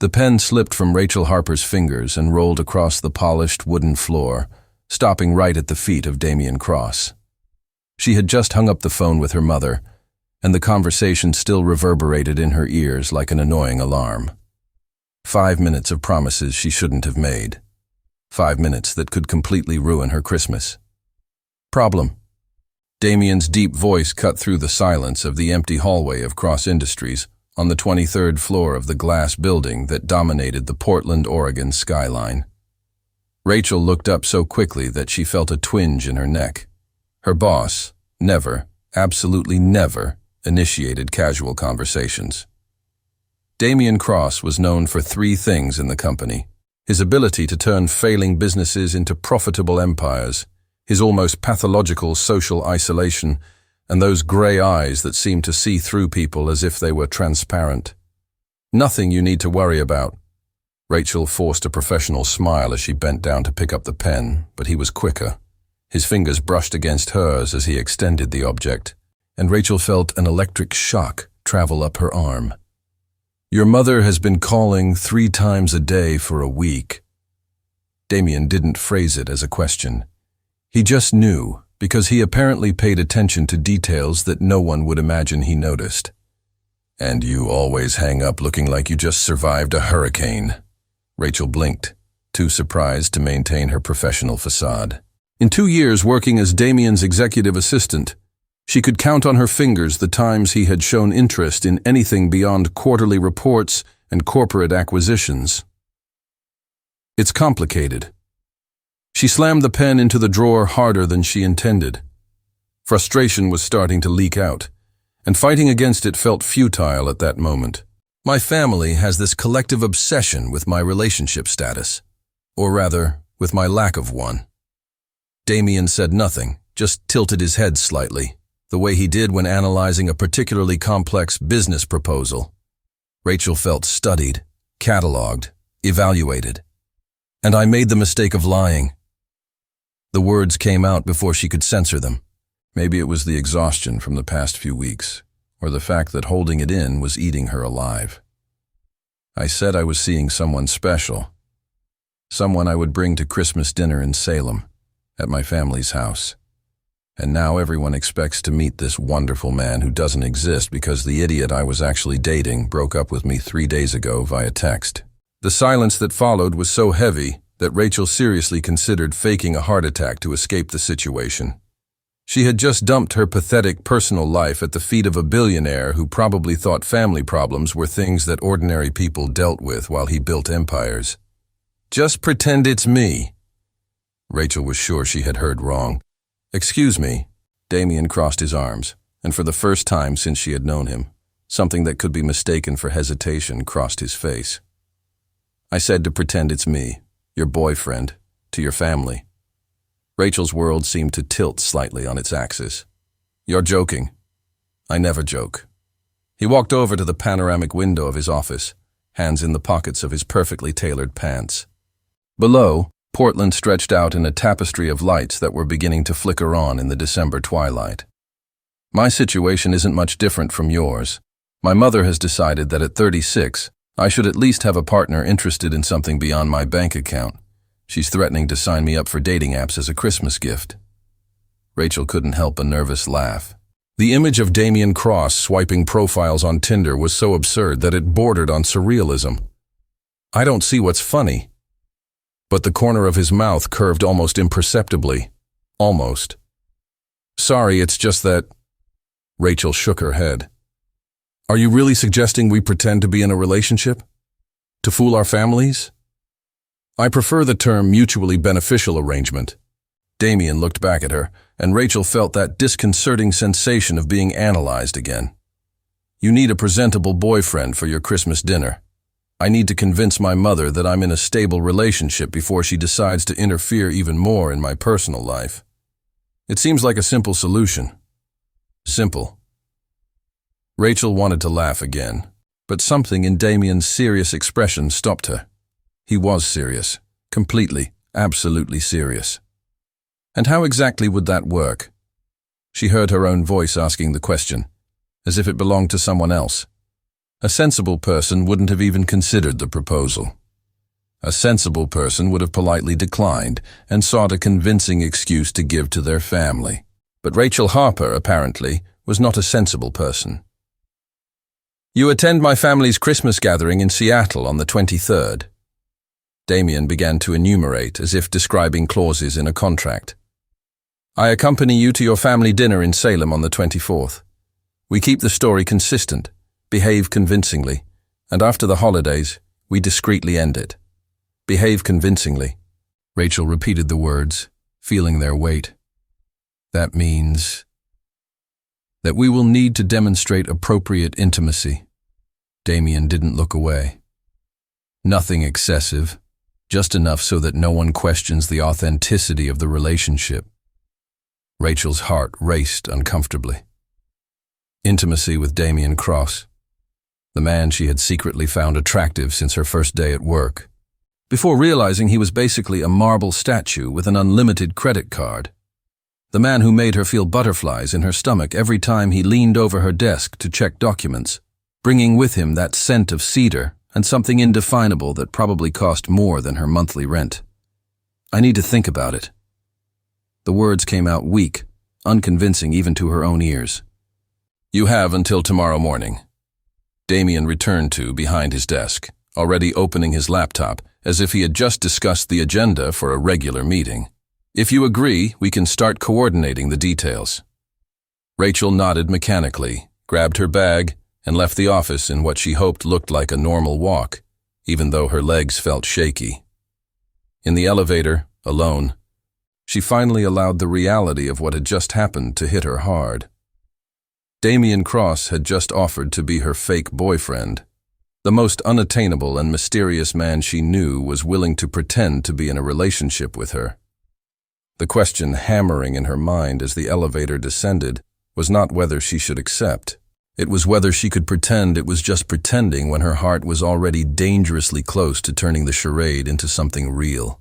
The pen slipped from Rachel Harper's fingers and rolled across the polished wooden floor, stopping right at the feet of Damian Cross. She had just hung up the phone with her mother, and the conversation still reverberated in her ears like an annoying alarm. 5 minutes of promises she shouldn't have made. 5 minutes that could completely ruin her Christmas. Problem. Damian's deep voice cut through the silence of the empty hallway of Cross Industries on the 23rd floor of the glass building that dominated the Portland, Oregon skyline. Rachel looked up so quickly that she felt a twinge in her neck. Her boss never, absolutely never, initiated casual conversations. Damian Cross was known for 3 things in the company: his ability to turn failing businesses into profitable empires, his almost pathological social isolation, and those gray eyes that seemed to see through people as if they were transparent. Nothing you need to worry about. Rachel forced a professional smile as she bent down to pick up the pen, but he was quicker. His fingers brushed against hers as he extended the object, and Rachel felt an electric shock travel up her arm. Your mother has been calling 3 times a day for a week. Damian didn't phrase it as a question. He just knew, because he apparently paid attention to details that no one would imagine he noticed. And you always hang up looking like you just survived a hurricane. Rachel blinked, too surprised to maintain her professional facade. In 2 years working as Damian's executive assistant, she could count on her fingers the times he had shown interest in anything beyond quarterly reports and corporate acquisitions. It's complicated. She slammed the pen into the drawer harder than she intended. Frustration was starting to leak out, and fighting against it felt futile at that moment. My family has this collective obsession with my relationship status, or rather, with my lack of one. Damian said nothing, just tilted his head slightly, the way he did when analyzing a particularly complex business proposal. Rachel felt studied, cataloged, evaluated. And I made the mistake of lying. The words came out before she could censor them. Maybe it was the exhaustion from the past few weeks, or the fact that holding it in was eating her alive. I said I was seeing someone special, someone I would bring to Christmas dinner in Salem, at my family's house. And now everyone expects to meet this wonderful man who doesn't exist because the idiot I was actually dating broke up with me 3 days ago via text. The silence that followed was so heavy that Rachel seriously considered faking a heart attack to escape the situation. She had just dumped her pathetic personal life at the feet of a billionaire who probably thought family problems were things that ordinary people dealt with while he built empires. Just pretend it's me. Rachel was sure she had heard wrong. Excuse me. Damian crossed his arms, and for the first time since she had known him, something that could be mistaken for hesitation crossed his face. I said to pretend it's me, your boyfriend, to your family. Rachel's world seemed to tilt slightly on its axis. You're joking. I never joke. He walked over to the panoramic window of his office, hands in the pockets of his perfectly tailored pants. Below, Portland stretched out in a tapestry of lights that were beginning to flicker on in the December twilight. My situation isn't much different from yours. My mother has decided that at 36, I should at least have a partner interested in something beyond my bank account. She's threatening to sign me up for dating apps as a Christmas gift. Rachel couldn't help a nervous laugh. The image of Damian Cross swiping profiles on Tinder was so absurd that it bordered on surrealism. I don't see what's funny. But the corner of his mouth curved almost imperceptibly. Almost. Sorry, it's just that... Rachel shook her head. Are you really suggesting we pretend to be in a relationship? To fool our families? I prefer the term mutually beneficial arrangement. Damian looked back at her, and Rachel felt that disconcerting sensation of being analyzed again. You need a presentable boyfriend for your Christmas dinner. I need to convince my mother that I'm in a stable relationship before she decides to interfere even more in my personal life. It seems like a simple solution. Simple. Rachel wanted to laugh again, but something in Damian's serious expression stopped her. He was serious. Completely, absolutely serious. And how exactly would that work? She heard her own voice asking the question, as if it belonged to someone else. A sensible person wouldn't have even considered the proposal. A sensible person would have politely declined and sought a convincing excuse to give to their family. But Rachel Harper, apparently, was not a sensible person. "You attend my family's Christmas gathering in Seattle on the 23rd. Damien began to enumerate as if describing clauses in a contract. "I accompany you to your family dinner in Salem on the 24th. We keep the story consistent, behave convincingly, and after the holidays, we discreetly end it. Behave convincingly." Rachel repeated the words, feeling their weight. "That means that we will need to demonstrate appropriate intimacy." Damien didn't look away. "Nothing excessive, just enough so that no one questions the authenticity of the relationship." Rachel's heart raced uncomfortably. Intimacy with Damien Cross, the man she had secretly found attractive since her first day at work, before realizing he was basically a marble statue with an unlimited credit card. The man who made her feel butterflies in her stomach every time he leaned over her desk to check documents, bringing with him that scent of cedar and something indefinable that probably cost more than her monthly rent. "I need to think about it." The words came out weak, unconvincing even to her own ears. "You have until tomorrow morning." Damien returned to behind his desk, already opening his laptop as if he had just discussed the agenda for a regular meeting. "If you agree, we can start coordinating the details." Rachel nodded mechanically, grabbed her bag, and left the office in what she hoped looked like a normal walk, even though her legs felt shaky. In the elevator, alone, she finally allowed the reality of what had just happened to hit her hard. Damien Cross had just offered to be her fake boyfriend. The most unattainable and mysterious man she knew was willing to pretend to be in a relationship with her. The question hammering in her mind as the elevator descended was not whether she should accept. It was whether she could pretend it was just pretending when her heart was already dangerously close to turning the charade into something real.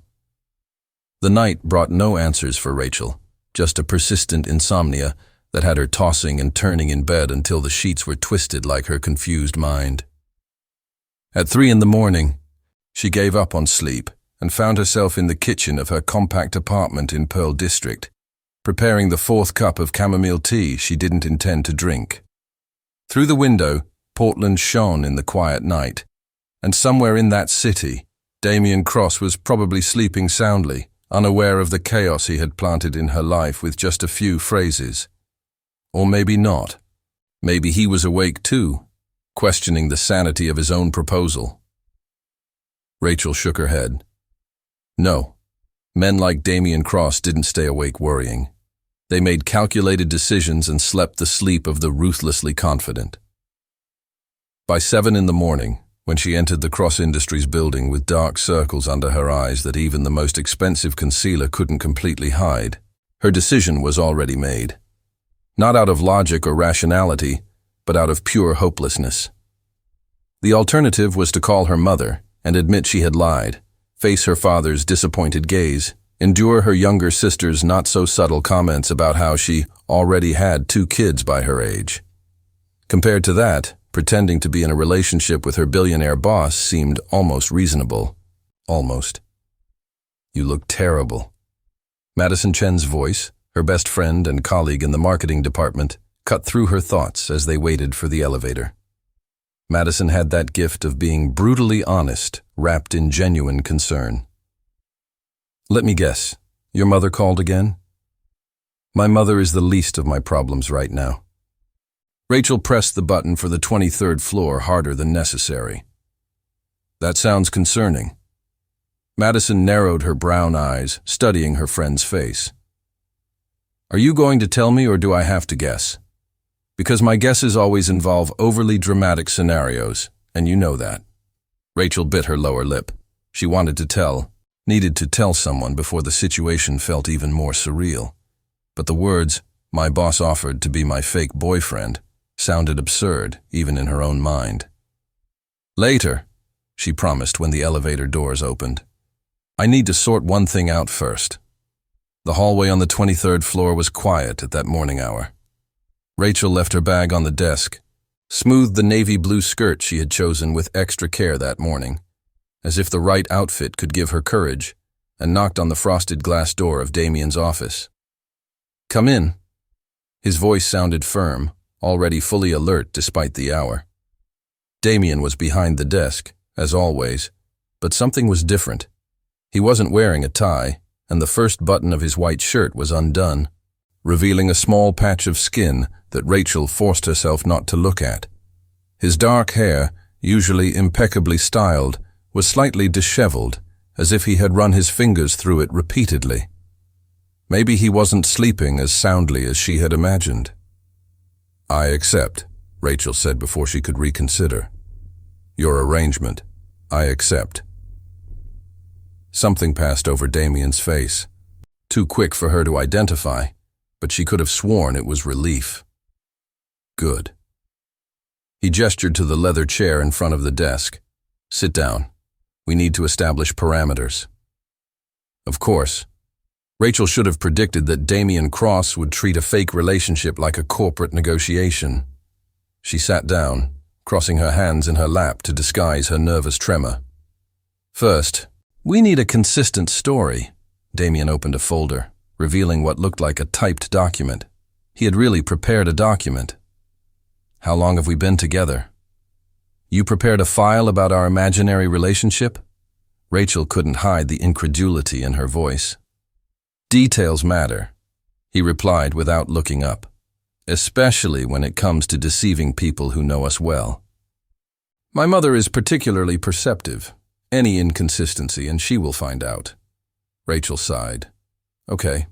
The night brought no answers for Rachel, just a persistent insomnia that had her tossing and turning in bed until the sheets were twisted like her confused mind. At 3 a.m, she gave up on sleep and found herself in the kitchen of her compact apartment in Pearl District, preparing the 4th cup of chamomile tea she didn't intend to drink. Through the window, Portland shone in the quiet night, and somewhere in that city, Damien Cross was probably sleeping soundly, unaware of the chaos he had planted in her life with just a few phrases. Or maybe not. Maybe he was awake too, questioning the sanity of his own proposal. Rachel shook her head. No, men like Damien Cross didn't stay awake worrying. They made calculated decisions and slept the sleep of the ruthlessly confident. By 7 a.m, when she entered the Cross Industries building with dark circles under her eyes that even the most expensive concealer couldn't completely hide, her decision was already made. Not out of logic or rationality, but out of pure hopelessness. The alternative was to call her mother and admit she had lied, face her father's disappointed gaze, endure her younger sister's not-so-subtle comments about how she already had 2 kids by her age. Compared to that, pretending to be in a relationship with her billionaire boss seemed almost reasonable. Almost. "You look terrible." Madison Chen's voice, her best friend and colleague in the marketing department, cut through her thoughts as they waited for the elevator. Madison had that gift of being brutally honest, wrapped in genuine concern. "Let me guess, your mother called again?" "My mother is the least of my problems right now." Rachel pressed the button for the 23rd floor harder than necessary. "That sounds concerning." Madison narrowed her brown eyes, studying her friend's face. "Are you going to tell me, or do I have to guess? Because my guesses always involve overly dramatic scenarios, and you know that." Rachel bit her lower lip. She wanted to tell, needed to tell someone before the situation felt even more surreal. But the words, "my boss offered to be my fake boyfriend," sounded absurd, even in her own mind. "Later," she promised when the elevator doors opened. "I need to sort one thing out first." The hallway on the 23rd floor was quiet at that morning hour. Rachel left her bag on the desk, smoothed the navy blue skirt she had chosen with extra care that morning, as if the right outfit could give her courage, and knocked on the frosted glass door of Damien's office. "Come in." His voice sounded firm, already fully alert despite the hour. Damien was behind the desk, as always, but something was different. He wasn't wearing a tie, and the first button of his white shirt was undone, revealing a small patch of skin that Rachel forced herself not to look at. His dark hair, usually impeccably styled, was slightly disheveled, as if he had run his fingers through it repeatedly. Maybe he wasn't sleeping as soundly as she had imagined. "I accept," Rachel said before she could reconsider. "Your arrangement. I accept." Something passed over Damien's face, too quick for her to identify, but she could have sworn it was relief. "Good." He gestured to the leather chair in front of the desk. "Sit down. We need to establish parameters." Of course, Rachel should have predicted that Damien Cross would treat a fake relationship like a corporate negotiation. She sat down, crossing her hands in her lap to disguise her nervous tremor. "First, we need a consistent story." Damien opened a folder, revealing what looked like a typed document. He had really prepared a document. "How long have we been together?" "You prepared a file about our imaginary relationship?" Rachel couldn't hide the incredulity in her voice. "Details matter," he replied without looking up, "especially when it comes to deceiving people who know us well. My mother is particularly perceptive. Any inconsistency and she will find out." Rachel sighed. "Okay.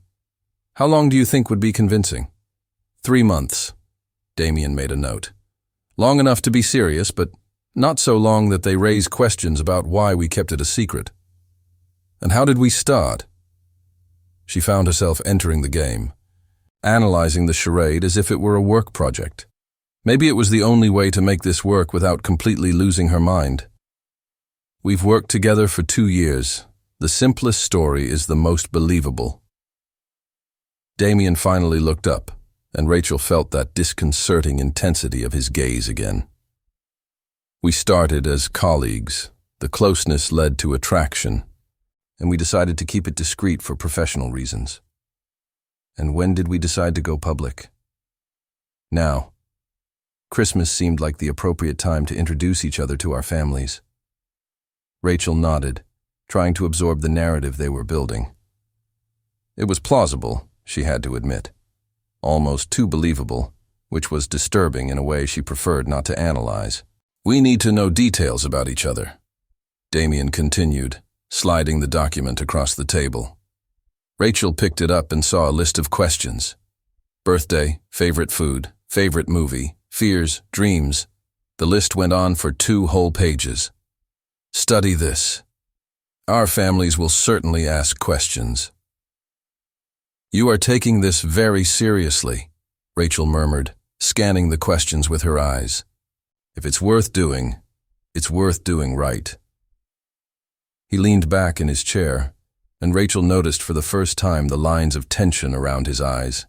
How long do you think would be convincing?" 3 months. Damien made a note. "Long enough to be serious, but not so long that they raise questions about why we kept it a secret." "And how did we start?" She found herself entering the game, analyzing the charade as if it were a work project. Maybe it was the only way to make this work without completely losing her mind. "We've worked together for 2 years. The simplest story is the most believable." Damien finally looked up, and Rachel felt that disconcerting intensity of his gaze again. "We started as colleagues. The closeness led to attraction, and we decided to keep it discreet for professional reasons." "And when did we decide to go public?" "Now. Christmas seemed like the appropriate time to introduce each other to our families." Rachel nodded, trying to absorb the narrative they were building. It was plausible, she had to admit. Almost too believable, which was disturbing in a way she preferred not to analyze. "We need to know details about each other," Damien continued, sliding the document across the table. Rachel picked it up and saw a list of questions. Birthday, favorite food, favorite movie, fears, dreams. The list went on for 2 whole pages. "Study this. Our families will certainly ask questions." "You are taking this very seriously," Rachel murmured, scanning the questions with her eyes. "If it's worth doing, it's worth doing right." He leaned back in his chair, and Rachel noticed for the first time the lines of tension around his eyes.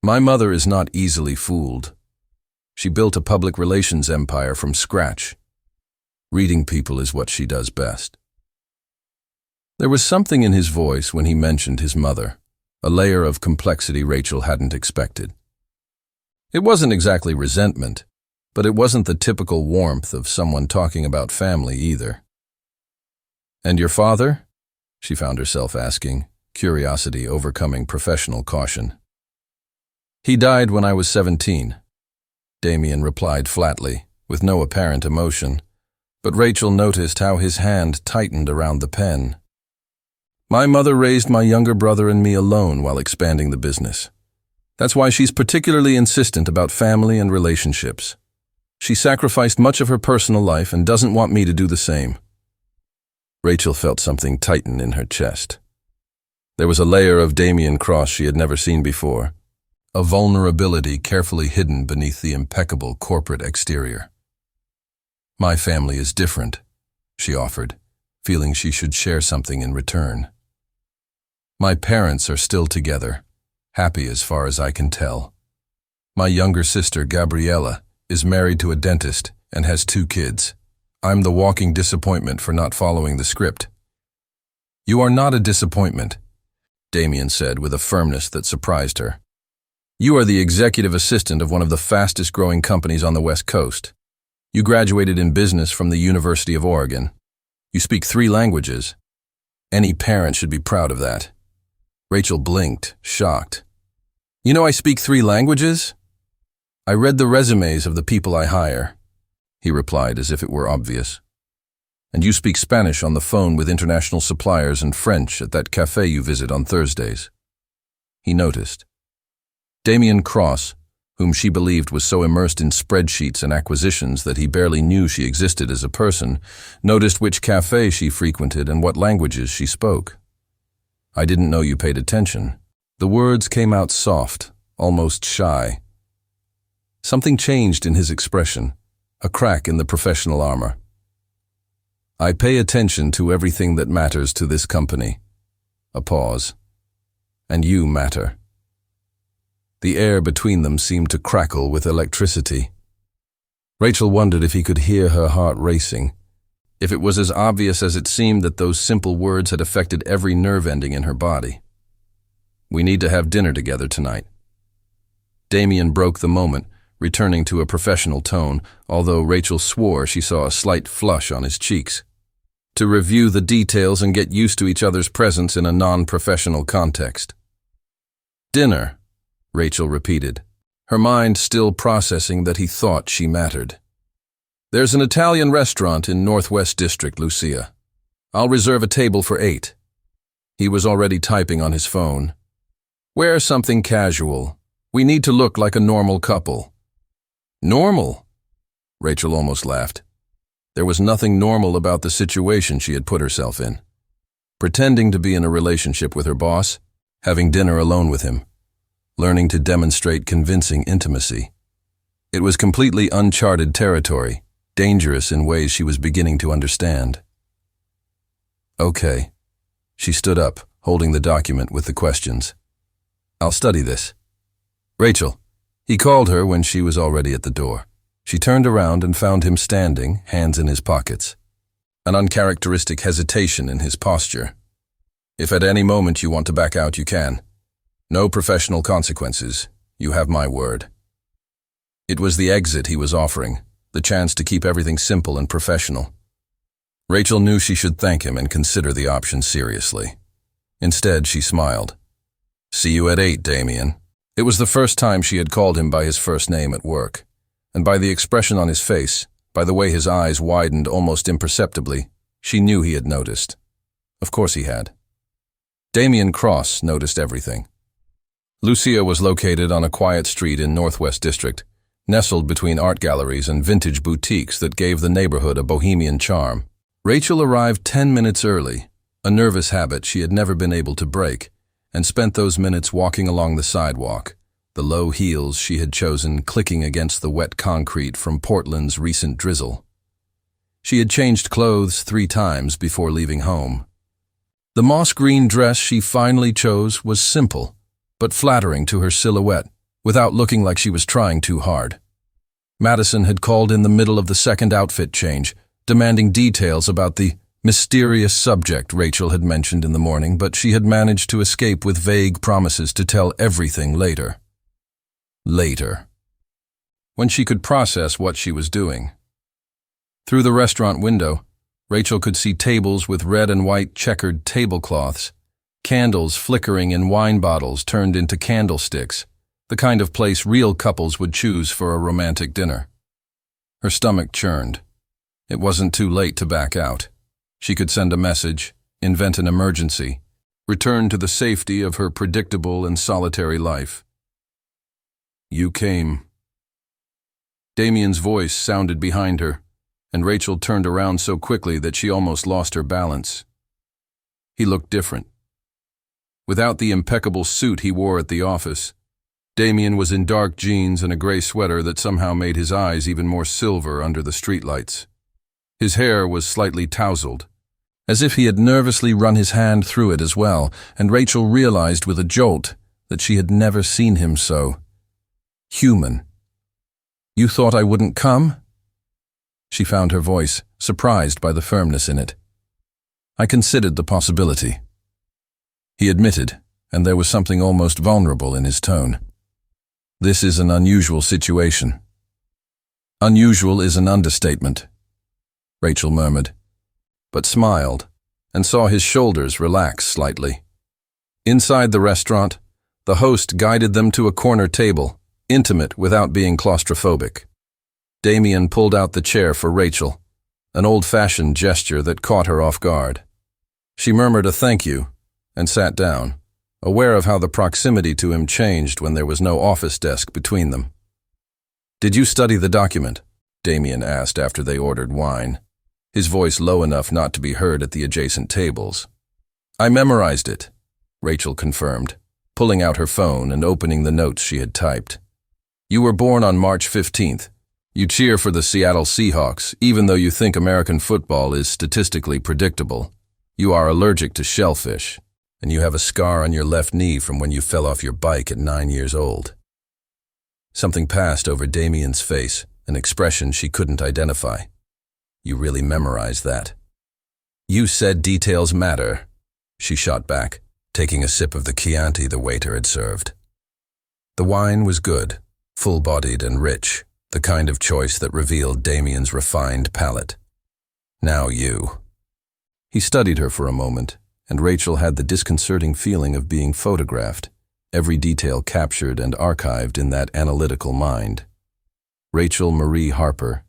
"My mother is not easily fooled. She built a public relations empire from scratch. Reading people is what she does best." There was something in his voice when he mentioned his mother, a layer of complexity Rachel hadn't expected. It wasn't exactly resentment, but it wasn't the typical warmth of someone talking about family either. "And your father?" she found herself asking, curiosity overcoming professional caution. "He died when I was 17, Damien replied flatly, with no apparent emotion, but Rachel noticed how his hand tightened around the pen. "My mother raised my younger brother and me alone while expanding the business. That's why she's particularly insistent about family and relationships. She sacrificed much of her personal life and doesn't want me to do the same." Rachel felt something tighten in her chest. There was a layer of Damien Cross she had never seen before, a vulnerability carefully hidden beneath the impeccable corporate exterior. "My family is different," she offered, feeling she should share something in return. "My parents are still together, happy as far as I can tell. My younger sister, Gabriella, is married to a dentist, and has 2 kids. I'm the walking disappointment for not following the script." "You are not a disappointment," Damien said with a firmness that surprised her. "You are the executive assistant of one of the fastest-growing companies on the West Coast. You graduated in business from the University of Oregon. You speak 3 languages. Any parent should be proud of that." Rachel blinked, shocked. "You know I speak 3 languages? I read the resumes of the people I hire," he replied as if it were obvious. "And you speak Spanish on the phone with international suppliers and French at that cafe you visit on Thursdays." He noticed. Damien Cross, whom she believed was so immersed in spreadsheets and acquisitions that he barely knew she existed as a person, noticed which cafe she frequented and what languages she spoke. "I didn't know you paid attention." The words came out soft, almost shy. Something changed in his expression, a crack in the professional armor. "I pay attention to everything that matters to this company." A pause. "And you matter." The air between them seemed to crackle with electricity. Rachel wondered if he could hear her heart racing, if it was as obvious as it seemed that those simple words had affected every nerve ending in her body. "We need to have dinner together tonight." Damien broke the moment, returning to a professional tone, although Rachel swore she saw a slight flush on his cheeks. To review the details and get used to each other's presence in a non-professional context. "Dinner," Rachel repeated, her mind still processing that he thought she mattered. "There's an Italian restaurant in Northwest District, Lucia. I'll reserve a table for 8. He was already typing on his phone. "Wear something casual. We need to look like a normal couple." "Normal?" Rachel almost laughed. There was nothing normal about the situation she had put herself in. Pretending to be in a relationship with her boss, having dinner alone with him, learning to demonstrate convincing intimacy. It was completely uncharted territory, dangerous in ways she was beginning to understand. "Okay." She stood up, holding the document with the questions. "I'll study this." "Rachel." He called her when she was already at the door. She turned around and found him standing, hands in his pockets. An uncharacteristic hesitation in his posture. "If at any moment you want to back out, you can. No professional consequences. You have my word." It was the exit he was offering, the chance to keep everything simple and professional. Rachel knew she should thank him and consider the option seriously. Instead, she smiled. "See you at 8, Damien." It was the first time she had called him by his first name at work, and by the expression on his face, by the way his eyes widened almost imperceptibly, she knew he had noticed. Of course he had. Damien Cross noticed everything. Lucia was located on a quiet street in Northwest District, nestled between art galleries and vintage boutiques that gave the neighborhood a bohemian charm. Rachel arrived 10 minutes early, a nervous habit she had never been able to break, and spent those minutes walking along the sidewalk, the low heels she had chosen clicking against the wet concrete from Portland's recent drizzle. She had changed clothes 3 times before leaving home. The moss green dress she finally chose was simple, but flattering to her silhouette, without looking like she was trying too hard. Madison had called in the middle of the second outfit change, demanding details about the mysterious subject Rachel had mentioned in the morning, but she had managed to escape with vague promises to tell everything later. Later. When she could process what she was doing. Through the restaurant window, Rachel could see tables with red and white checkered tablecloths, candles flickering in wine bottles turned into candlesticks, the kind of place real couples would choose for a romantic dinner. Her stomach churned. It wasn't too late to back out. She could send a message, invent an emergency, return to the safety of her predictable and solitary life. "You came." Damien's voice sounded behind her, and Rachel turned around so quickly that she almost lost her balance. He looked different. Without the impeccable suit he wore at the office, Damien was in dark jeans and a gray sweater that somehow made his eyes even more silver under the streetlights. His hair was slightly tousled, as if he had nervously run his hand through it as well, and Rachel realized with a jolt that she had never seen him so human. You thought I wouldn't come? She found her voice, surprised by the firmness in it. I considered the possibility. He admitted, and there was something almost vulnerable in his tone. This is an unusual situation. Unusual is an understatement, Rachel murmured, but smiled and saw his shoulders relax slightly. Inside the restaurant, the host guided them to a corner table, intimate without being claustrophobic. Damien pulled out the chair for Rachel, an old-fashioned gesture that caught her off guard. She murmured a thank you and sat down, aware of how the proximity to him changed when there was no office desk between them. Did you study the document? Damien asked after they ordered wine, his voice low enough not to be heard at the adjacent tables. I memorized it, Rachel confirmed, pulling out her phone and opening the notes she had typed. You were born on March 15th. You cheer for the Seattle Seahawks, even though you think American football is statistically predictable. You are allergic to shellfish, and you have a scar on your left knee from when you fell off your bike at 9 years old. Something passed over Damien's face, an expression she couldn't identify. You really memorized that. You said details matter, she shot back, taking a sip of the Chianti the waiter had served. The wine was good, full-bodied and rich, the kind of choice that revealed Damien's refined palate. Now you. He studied her for a moment, and Rachel had the disconcerting feeling of being photographed, every detail captured and archived in that analytical mind. Rachel Marie Harper,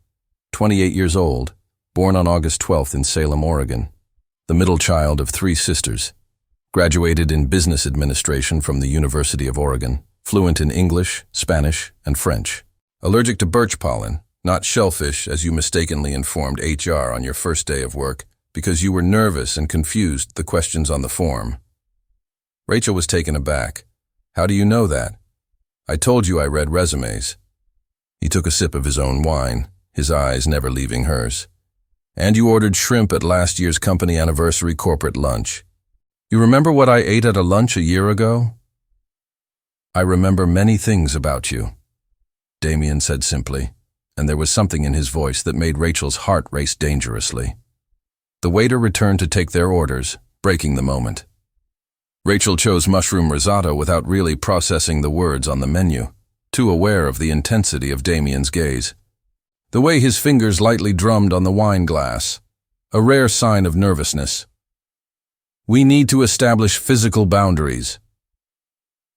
28 years old, born on August 12th in Salem, Oregon, the middle child of 3 sisters, graduated in business administration from the University of Oregon, fluent in English, Spanish, and French. Allergic to birch pollen, not shellfish as you mistakenly informed HR on your first day of work because you were nervous and confused the questions on the form. Rachel was taken aback. How do you know that? I told you I read resumes. He took a sip of his own wine, his eyes never leaving hers. And you ordered shrimp at last year's company anniversary corporate lunch. You remember what I ate at a lunch a year ago? I remember many things about you, Damien said simply, and there was something in his voice that made Rachel's heart race dangerously. The waiter returned to take their orders, breaking the moment. Rachel chose mushroom risotto without really processing the words on the menu, too aware of the intensity of Damien's gaze. The way his fingers lightly drummed on the wine glass, a rare sign of nervousness. We need to establish physical boundaries,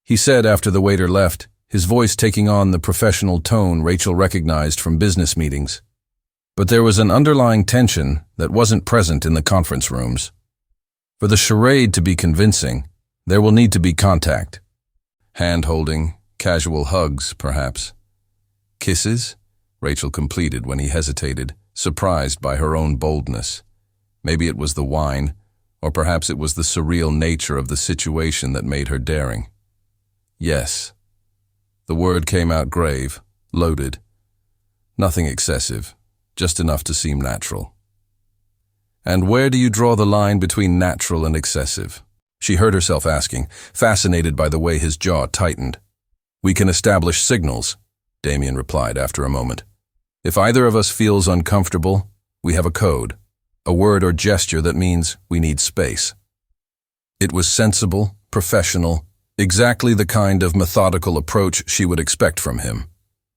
he said after the waiter left, his voice taking on the professional tone Rachel recognized from business meetings. But there was an underlying tension that wasn't present in the conference rooms. For the charade to be convincing, there will need to be contact. Hand-holding, casual hugs, perhaps. Kisses? Rachel completed when he hesitated, surprised by her own boldness. Maybe it was the wine, or perhaps it was the surreal nature of the situation that made her daring. Yes. The word came out grave, loaded. Nothing excessive, just enough to seem natural. And where do you draw the line between natural and excessive? She heard herself asking, fascinated by the way his jaw tightened. We can establish signals, Damien replied after a moment. If either of us feels uncomfortable, we have a code, a word or gesture that means we need space. It was sensible, professional, exactly the kind of methodical approach she would expect from him.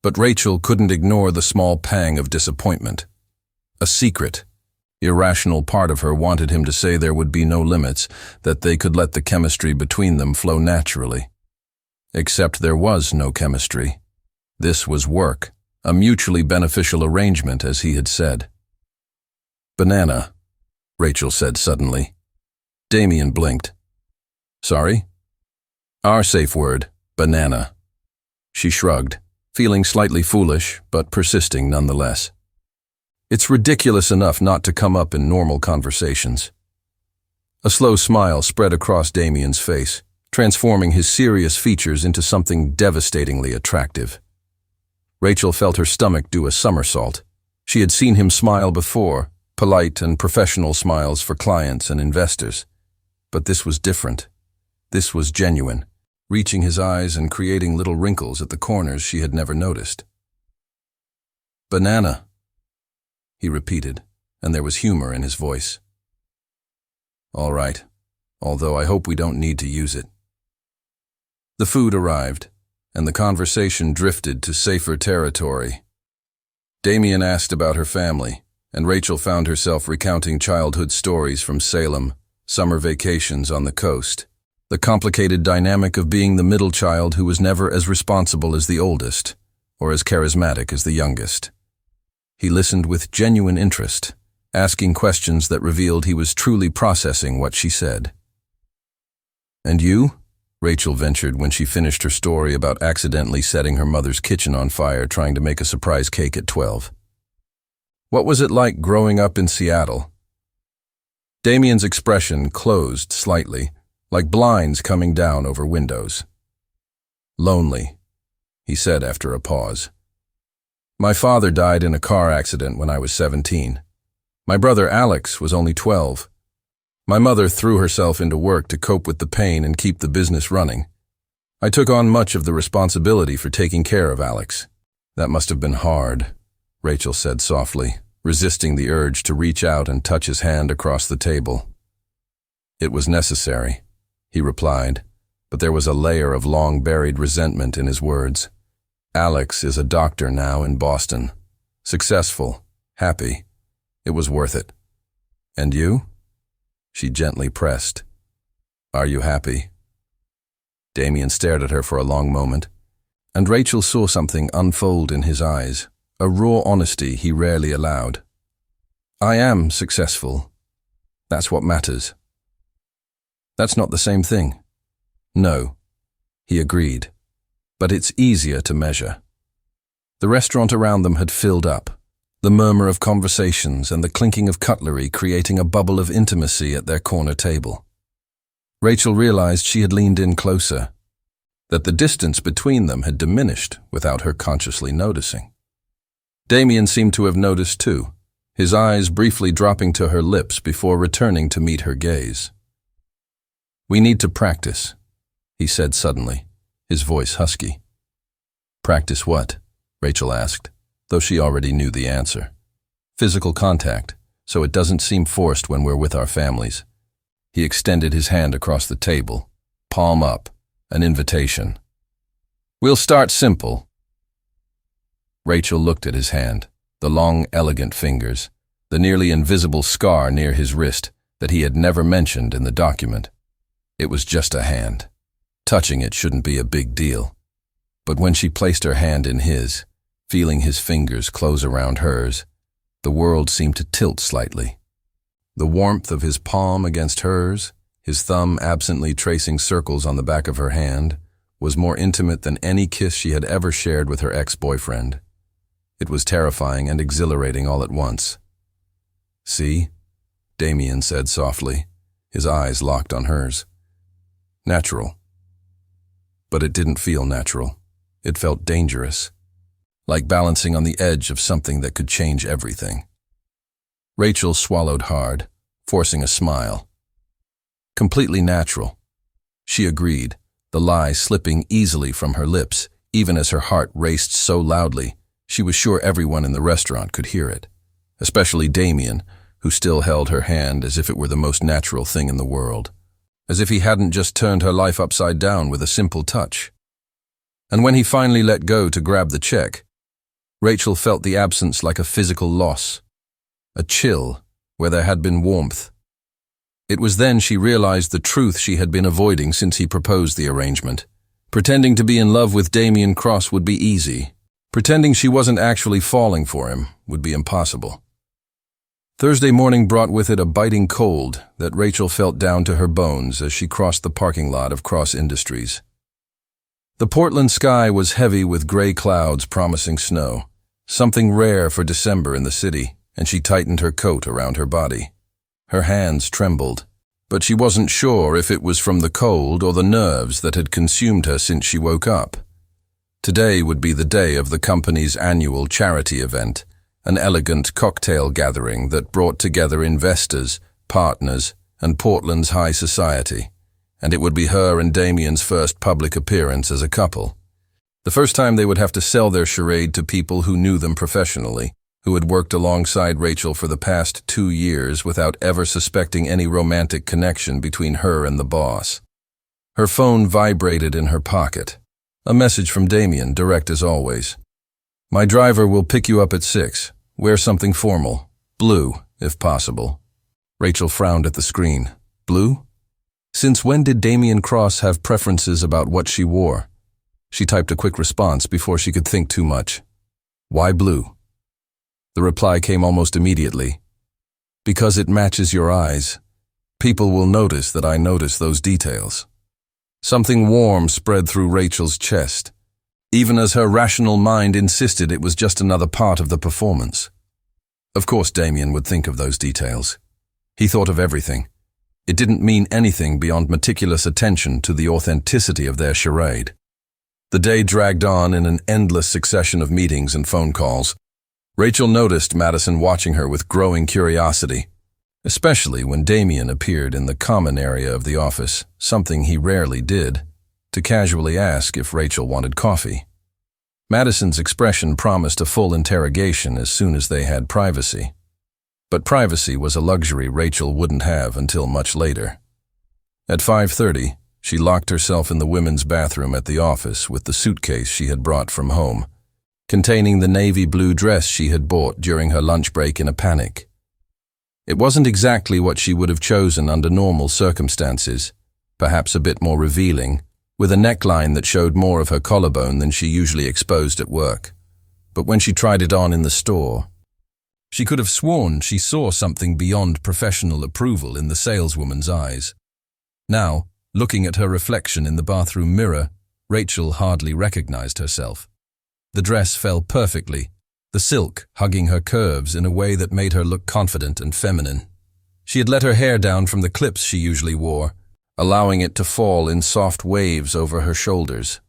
But Rachel couldn't ignore the small pang of disappointment. A secret, irrational part of her wanted him to say there would be no limits, that they could let the chemistry between them flow naturally. Except there was no chemistry. This was work, a mutually beneficial arrangement, as he had said. Banana, Rachel said suddenly. Damien blinked. Sorry? Our safe word, banana. She shrugged, feeling slightly foolish, but persisting nonetheless. It's ridiculous enough not to come up in normal conversations. A slow smile spread across Damien's face, transforming his serious features into something devastatingly attractive. Rachel felt her stomach do a somersault. She had seen him smile before, polite and professional smiles for clients and investors. But this was different. This was genuine, reaching his eyes and creating little wrinkles at the corners she had never noticed. Banana, he repeated, and there was humor in his voice. All right, although I hope we don't need to use it. The food arrived, and the conversation drifted to safer territory. Damien asked about her family, and Rachel found herself recounting childhood stories from Salem, summer vacations on the coast, the complicated dynamic of being the middle child who was never as responsible as the oldest, or as charismatic as the youngest. He listened with genuine interest, asking questions that revealed he was truly processing what she said. And you? Rachel ventured when she finished her story about accidentally setting her mother's kitchen on fire trying to make a surprise cake at 12. What was it like growing up in Seattle? Damien's expression closed slightly, like blinds coming down over windows. Lonely, he said after a pause. My father died in a car accident when I was 17. My brother Alex was only 12. My mother threw herself into work to cope with the pain and keep the business running. I took on much of the responsibility for taking care of Alex. That must have been hard, Rachel said softly, resisting the urge to reach out and touch his hand across the table. It was necessary, he replied, but there was a layer of long-buried resentment in his words. Alex is a doctor now in Boston. Successful, happy. It was worth it. And you? She gently pressed. Are you happy? Damien stared at her for a long moment, and Rachel saw something unfold in his eyes, a raw honesty he rarely allowed. I am successful. That's what matters. That's not the same thing. No, he agreed, but it's easier to measure. The restaurant around them had filled up, the murmur of conversations and the clinking of cutlery creating a bubble of intimacy at their corner table. Rachel realized she had leaned in closer, that the distance between them had diminished without her consciously noticing. Damien seemed to have noticed too, his eyes briefly dropping to her lips before returning to meet her gaze. We need to practice, he said suddenly, his voice husky. Practice what? Rachel asked, though she already knew the answer. Physical contact, so it doesn't seem forced when we're with our families. He extended his hand across the table, palm up, an invitation. We'll start simple. Rachel looked at his hand, the long, elegant fingers, the nearly invisible scar near his wrist that he had never mentioned in the document. It was just a hand. Touching it shouldn't be a big deal. But when she placed her hand in his, feeling his fingers close around hers, the world seemed to tilt slightly. The warmth of his palm against hers, his thumb absently tracing circles on the back of her hand, was more intimate than any kiss she had ever shared with her ex-boyfriend. It was terrifying and exhilarating all at once. See? Damien said softly, his eyes locked on hers. Natural. But it didn't feel natural. It felt dangerous, like balancing on the edge of something that could change everything. Rachel swallowed hard, forcing a smile. Completely natural. She agreed, the lie slipping easily from her lips, even as her heart raced so loudly, she was sure everyone in the restaurant could hear it, especially Damien, who still held her hand as if it were the most natural thing in the world, as if he hadn't just turned her life upside down with a simple touch. And when he finally let go to grab the check, Rachel felt the absence like a physical loss, a chill where there had been warmth. It was then she realized the truth she had been avoiding since he proposed the arrangement. Pretending to be in love with Damien Cross would be easy. Pretending she wasn't actually falling for him would be impossible. Thursday morning brought with it a biting cold that Rachel felt down to her bones as she crossed the parking lot of Cross Industries. The Portland sky was heavy with gray clouds promising snow, something rare for December in the city, and she tightened her coat around her body. Her hands trembled, but she wasn't sure if it was from the cold or the nerves that had consumed her since she woke up. Today would be the day of the company's annual charity event, an elegant cocktail gathering that brought together investors, partners, and Portland's high society, and it would be her and Damien's first public appearance as a couple. The first time they would have to sell their charade to people who knew them professionally, who had worked alongside Rachel for the past 2 years without ever suspecting any romantic connection between her and the boss. Her phone vibrated in her pocket. A message from Damien, direct as always. "My driver will pick you up at 6. Wear something formal. Blue, if possible." Rachel frowned at the screen. Blue? Since when did Damien Cross have preferences about what she wore? She typed a quick response before she could think too much. "Why blue?" The reply came almost immediately. "Because it matches your eyes. People will notice that I notice those details." Something warm spread through Rachel's chest, even as her rational mind insisted it was just another part of the performance. Of course Damien would think of those details. He thought of everything. It didn't mean anything beyond meticulous attention to the authenticity of their charade. The day dragged on in an endless succession of meetings and phone calls. Rachel noticed Madison watching her with growing curiosity, especially when Damien appeared in the common area of the office, something he rarely did, to casually ask if Rachel wanted coffee. Madison's expression promised a full interrogation as soon as they had privacy. But privacy was a luxury Rachel wouldn't have until much later. At 5:30, she locked herself in the women's bathroom at the office with the suitcase she had brought from home, containing the navy blue dress she had bought during her lunch break in a panic. It wasn't exactly what she would have chosen under normal circumstances, perhaps a bit more revealing, with a neckline that showed more of her collarbone than she usually exposed at work. But when she tried it on in the store, she could have sworn she saw something beyond professional approval in the saleswoman's eyes. Now, looking at her reflection in the bathroom mirror, Rachel hardly recognized herself. The dress fell perfectly, the silk hugging her curves in a way that made her look confident and feminine. She had let her hair down from the clips she usually wore, allowing it to fall in soft waves over her shoulders.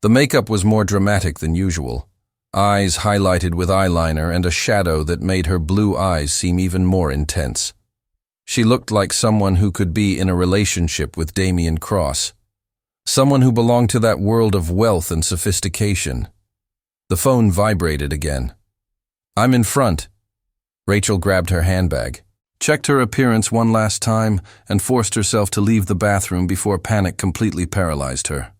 The makeup was more dramatic than usual, eyes highlighted with eyeliner and a shadow that made her blue eyes seem even more intense. She looked like someone who could be in a relationship with Damien Cross, someone who belonged to that world of wealth and sophistication. The phone vibrated again. "I'm in front." Rachel grabbed her handbag, checked her appearance one last time, and forced herself to leave the bathroom before panic completely paralyzed her.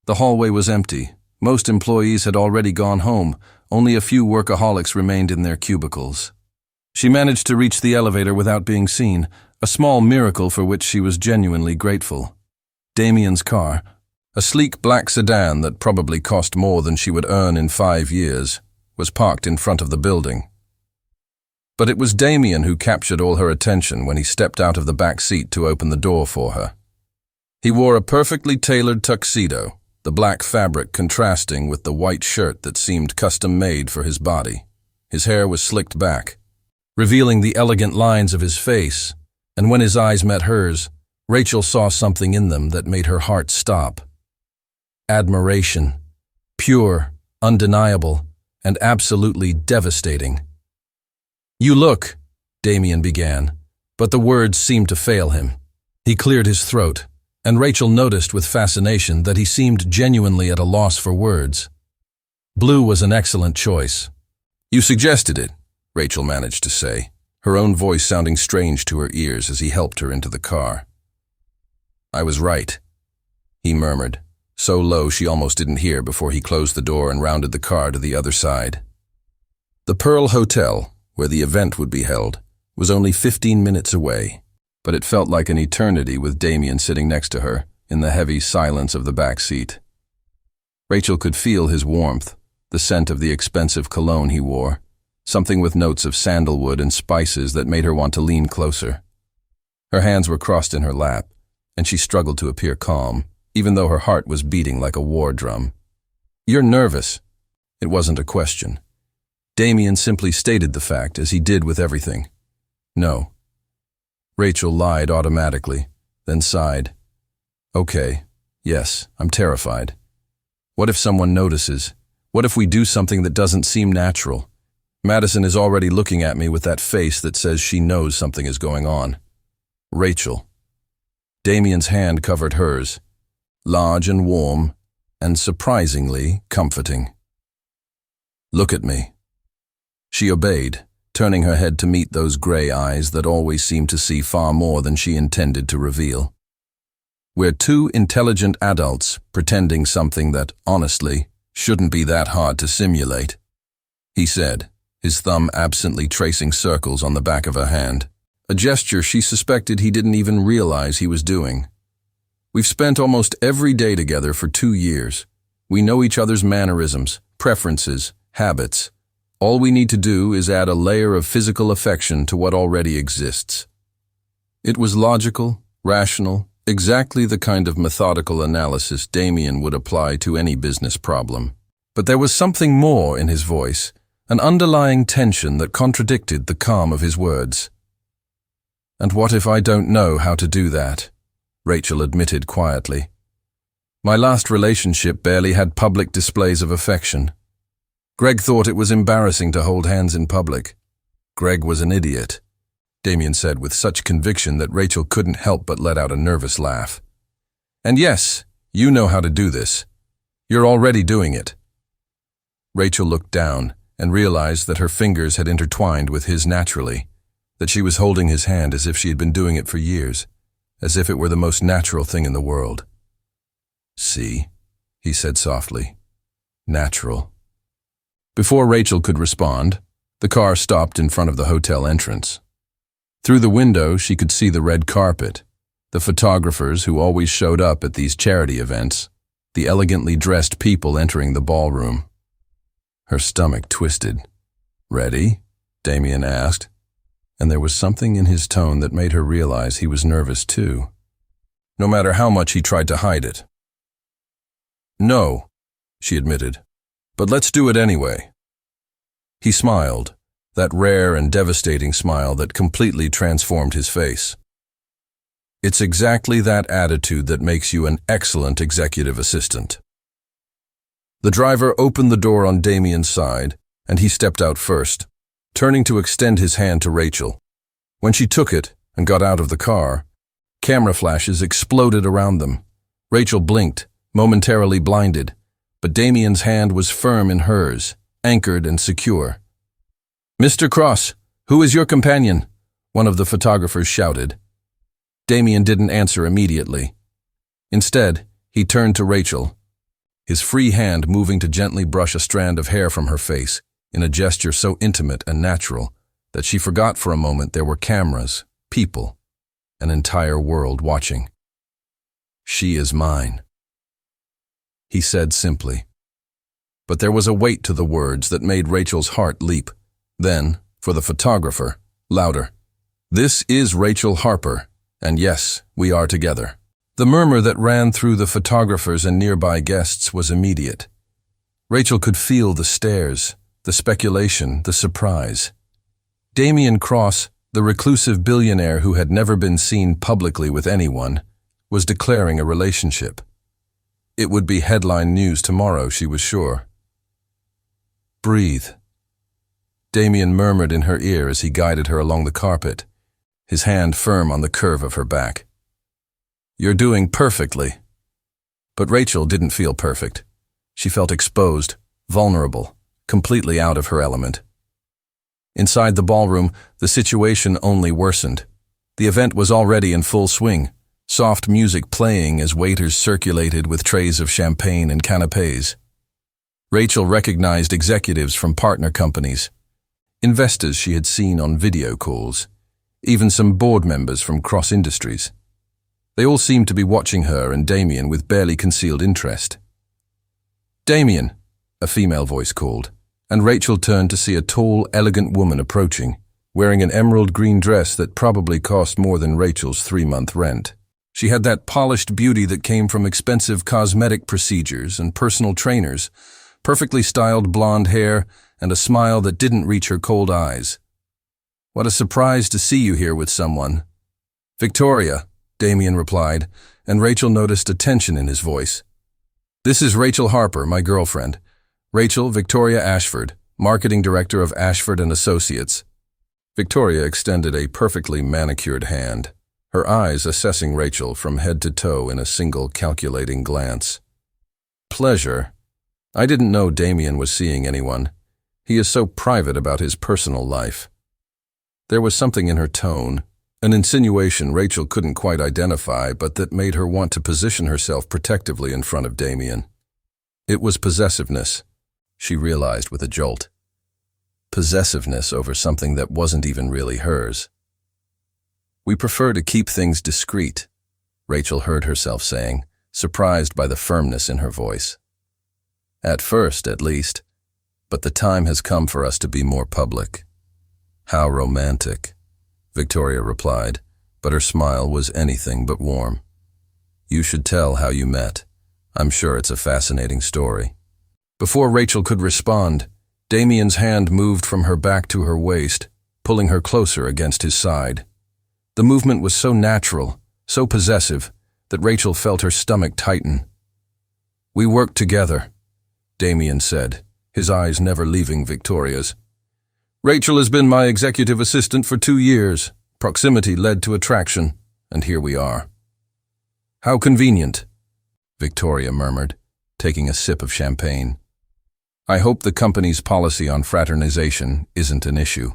The hallway was empty. Most employees had already gone home. Only a few workaholics remained in their cubicles. She managed to reach the elevator without being seen, a small miracle for which she was genuinely grateful. Damien's car, a sleek black sedan that probably cost more than she would earn in 5 years, was parked in front of the building. But it was Damien who captured all her attention when he stepped out of the back seat to open the door for her. He wore a perfectly tailored tuxedo, the black fabric contrasting with the white shirt that seemed custom-made for his body. His hair was slicked back, revealing the elegant lines of his face, and when his eyes met hers, Rachel saw something in them that made her heart stop. Admiration, pure, undeniable, and absolutely devastating. "You look," Damien began, but the words seemed to fail him. He cleared his throat, and Rachel noticed with fascination that he seemed genuinely at a loss for words. Blue was an excellent choice. "You suggested it," Rachel managed to say, her own voice sounding strange to her ears as he helped her into the car. "I was right," he murmured, so low she almost didn't hear before he closed the door and rounded the car to the other side. The Pearl Hotel, where the event would be held, was only 15 minutes away, but it felt like an eternity with Damien sitting next to her in the heavy silence of the back seat. Rachel could feel his warmth, the scent of the expensive cologne he wore, something with notes of sandalwood and spices that made her want to lean closer. Her hands were crossed in her lap, and she struggled to appear calm, even though her heart was beating like a war drum. "You're nervous." It wasn't a question. Damien simply stated the fact, as he did with everything. "No." Rachel lied automatically, then sighed. "Okay, yes, I'm terrified. What if someone notices? What if we do something that doesn't seem natural? Madison is already looking at me with that face that says she knows something is going on." "Rachel." Damien's hand covered hers, large and warm, and surprisingly comforting. "Look at me." She obeyed, turning her head to meet those gray eyes that always seemed to see far more than she intended to reveal. "We're two intelligent adults pretending something that, honestly, shouldn't be that hard to simulate," he said, his thumb absently tracing circles on the back of her hand, a gesture she suspected he didn't even realize he was doing. "We've spent almost every day together for 2 years. We know each other's mannerisms, preferences, habits. All we need to do is add a layer of physical affection to what already exists." It was logical, rational, exactly the kind of methodical analysis Damien would apply to any business problem. But there was something more in his voice, an underlying tension that contradicted the calm of his words. "And what if I don't know how to do that?" Rachel admitted quietly. "My last relationship barely had public displays of affection. Greg thought it was embarrassing to hold hands in public. Greg was an idiot," Damien said with such conviction that Rachel couldn't help but let out a nervous laugh. "And yes, you know how to do this. You're already doing it." Rachel looked down and realized that her fingers had intertwined with his naturally, that she was holding his hand as if she had been doing it for years, as if it were the most natural thing in the world. "See," he said softly. "Natural." Before Rachel could respond, the car stopped in front of the hotel entrance. Through the window, she could see the red carpet, the photographers who always showed up at these charity events, the elegantly dressed people entering the ballroom. Her stomach twisted. "Ready?" Damien asked, and there was something in his tone that made her realize he was nervous too, no matter how much he tried to hide it. "No," she admitted, "but let's do it anyway." He smiled, that rare and devastating smile that completely transformed his face. "It's exactly that attitude that makes you an excellent executive assistant." The driver opened the door on Damien's side, and he stepped out first, turning to extend his hand to Rachel. When she took it and got out of the car, camera flashes exploded around them. Rachel blinked, momentarily blinded, but Damien's hand was firm in hers, anchored and secure. "Mr. Cross, who is your companion?" one of the photographers shouted. Damien didn't answer immediately. Instead, he turned to Rachel, his free hand moving to gently brush a strand of hair from her face, in a gesture so intimate and natural that she forgot for a moment there were cameras, people, an entire world watching. "She is mine," he said simply. But there was a weight to the words that made Rachel's heart leap. Then, for the photographer, louder, "This is Rachel Harper, and yes, we are together." The murmur that ran through the photographers and nearby guests was immediate. Rachel could feel the stares, the speculation, the surprise. Damien Cross, the reclusive billionaire who had never been seen publicly with anyone, was declaring a relationship. It would be headline news tomorrow, she was sure. "Breathe," Damien murmured in her ear as he guided her along the carpet, his hand firm on the curve of her back. "You're doing perfectly." But Rachel didn't feel perfect. She felt exposed, vulnerable, completely out of her element. Inside the ballroom, the situation only worsened. The event was already in full swing, soft music playing as waiters circulated with trays of champagne and canapés. Rachel recognized executives from partner companies, investors she had seen on video calls, even some board members from cross-industries. They all seemed to be watching her and Damien with barely concealed interest. "Damien," a female voice called, and Rachel turned to see a tall, elegant woman approaching, wearing an emerald green dress that probably cost more than Rachel's 3-month rent. She had that polished beauty that came from expensive cosmetic procedures and personal trainers, perfectly styled blonde hair, and a smile that didn't reach her cold eyes. "What a surprise to see you here with someone." "Victoria," Damien replied, and Rachel noticed a tension in his voice. "This is Rachel Harper, my girlfriend. Rachel Victoria Ashford, marketing director of Ashford and Associates." Victoria extended a perfectly manicured hand, her eyes assessing Rachel from head to toe in a single calculating glance. Pleasure? I didn't know Damien was seeing anyone. He is so private about his personal life. There was something in her tone, an insinuation Rachel couldn't quite identify, but that made her want to position herself protectively in front of Damien. It was possessiveness, she realized with a jolt. Possessiveness over something that wasn't even really hers. "We prefer to keep things discreet," Rachel heard herself saying, surprised by the firmness in her voice. "At first, at least, but the time has come for us to be more public." "How romantic," Victoria replied, but her smile was anything but warm. "You should tell how you met. I'm sure it's a fascinating story." Before Rachel could respond, Damien's hand moved from her back to her waist, pulling her closer against his side. The movement was so natural, so possessive, that Rachel felt her stomach tighten. "We worked together," Damien said, his eyes never leaving Victoria's. "Rachel has been my executive assistant for 2 years. Proximity led to attraction, and here we are." "How convenient," Victoria murmured, taking a sip of champagne. "I hope the company's policy on fraternization isn't an issue."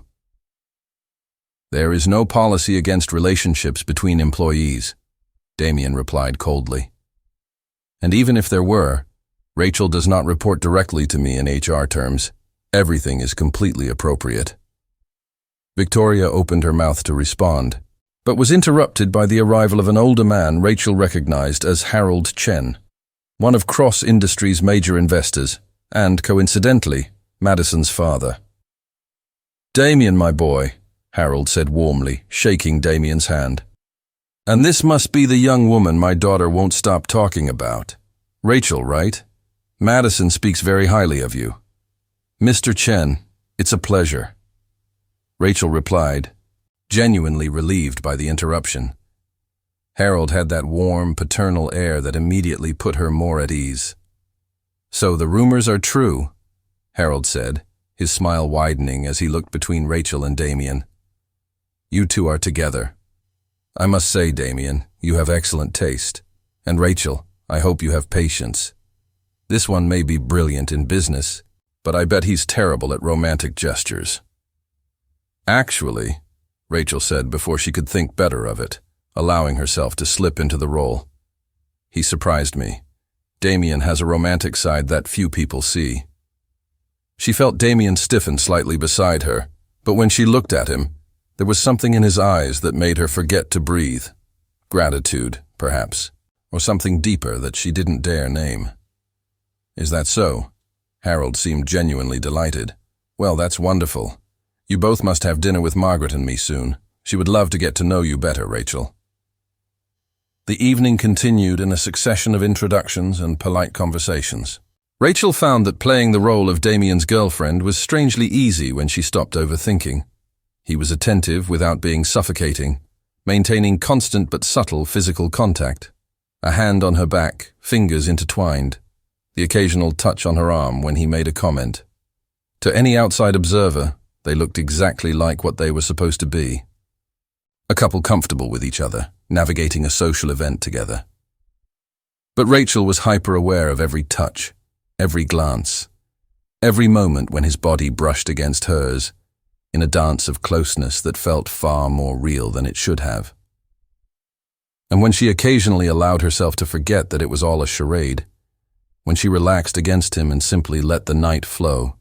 "There is no policy against relationships between employees," Damien replied coldly. "And even if there were, Rachel does not report directly to me in HR terms. Everything is completely appropriate." Victoria opened her mouth to respond, but was interrupted by the arrival of an older man Rachel recognized as Harold Chen, one of Cross Industries' major investors, and, coincidentally, Madison's father. "Damien, my boy," Harold said warmly, shaking Damien's hand. "And this must be the young woman my daughter won't stop talking about. Rachel, right? Madison speaks very highly of you." "Mr. Chen, it's a pleasure," Rachel replied, genuinely relieved by the interruption. Harold had that warm, paternal air that immediately put her more at ease. "So the rumors are true," Harold said, his smile widening as he looked between Rachel and Damien. "You two are together. I must say, Damien, you have excellent taste. And Rachel, I hope you have patience. This one may be brilliant in business, but I bet he's terrible at romantic gestures." "Actually," Rachel said before she could think better of it, allowing herself to slip into the role, "he surprised me. Damien has a romantic side that few people see." She felt Damien stiffen slightly beside her, but when she looked at him, there was something in his eyes that made her forget to breathe. Gratitude, perhaps, or something deeper that she didn't dare name. "Is that so?" Harold seemed genuinely delighted. "Well, that's wonderful. You both must have dinner with Margaret and me soon. She would love to get to know you better, Rachel." The evening continued in a succession of introductions and polite conversations. Rachel found that playing the role of Damien's girlfriend was strangely easy when she stopped overthinking. He was attentive without being suffocating, maintaining constant but subtle physical contact. A hand on her back, fingers intertwined, the occasional touch on her arm when he made a comment. To any outside observer, they looked exactly like what they were supposed to be. A couple comfortable with each other, navigating a social event together. But Rachel was hyper-aware of every touch, every glance, every moment when his body brushed against hers, in a dance of closeness that felt far more real than it should have. And when she occasionally allowed herself to forget that it was all a charade, when she relaxed against him and simply let the night flow,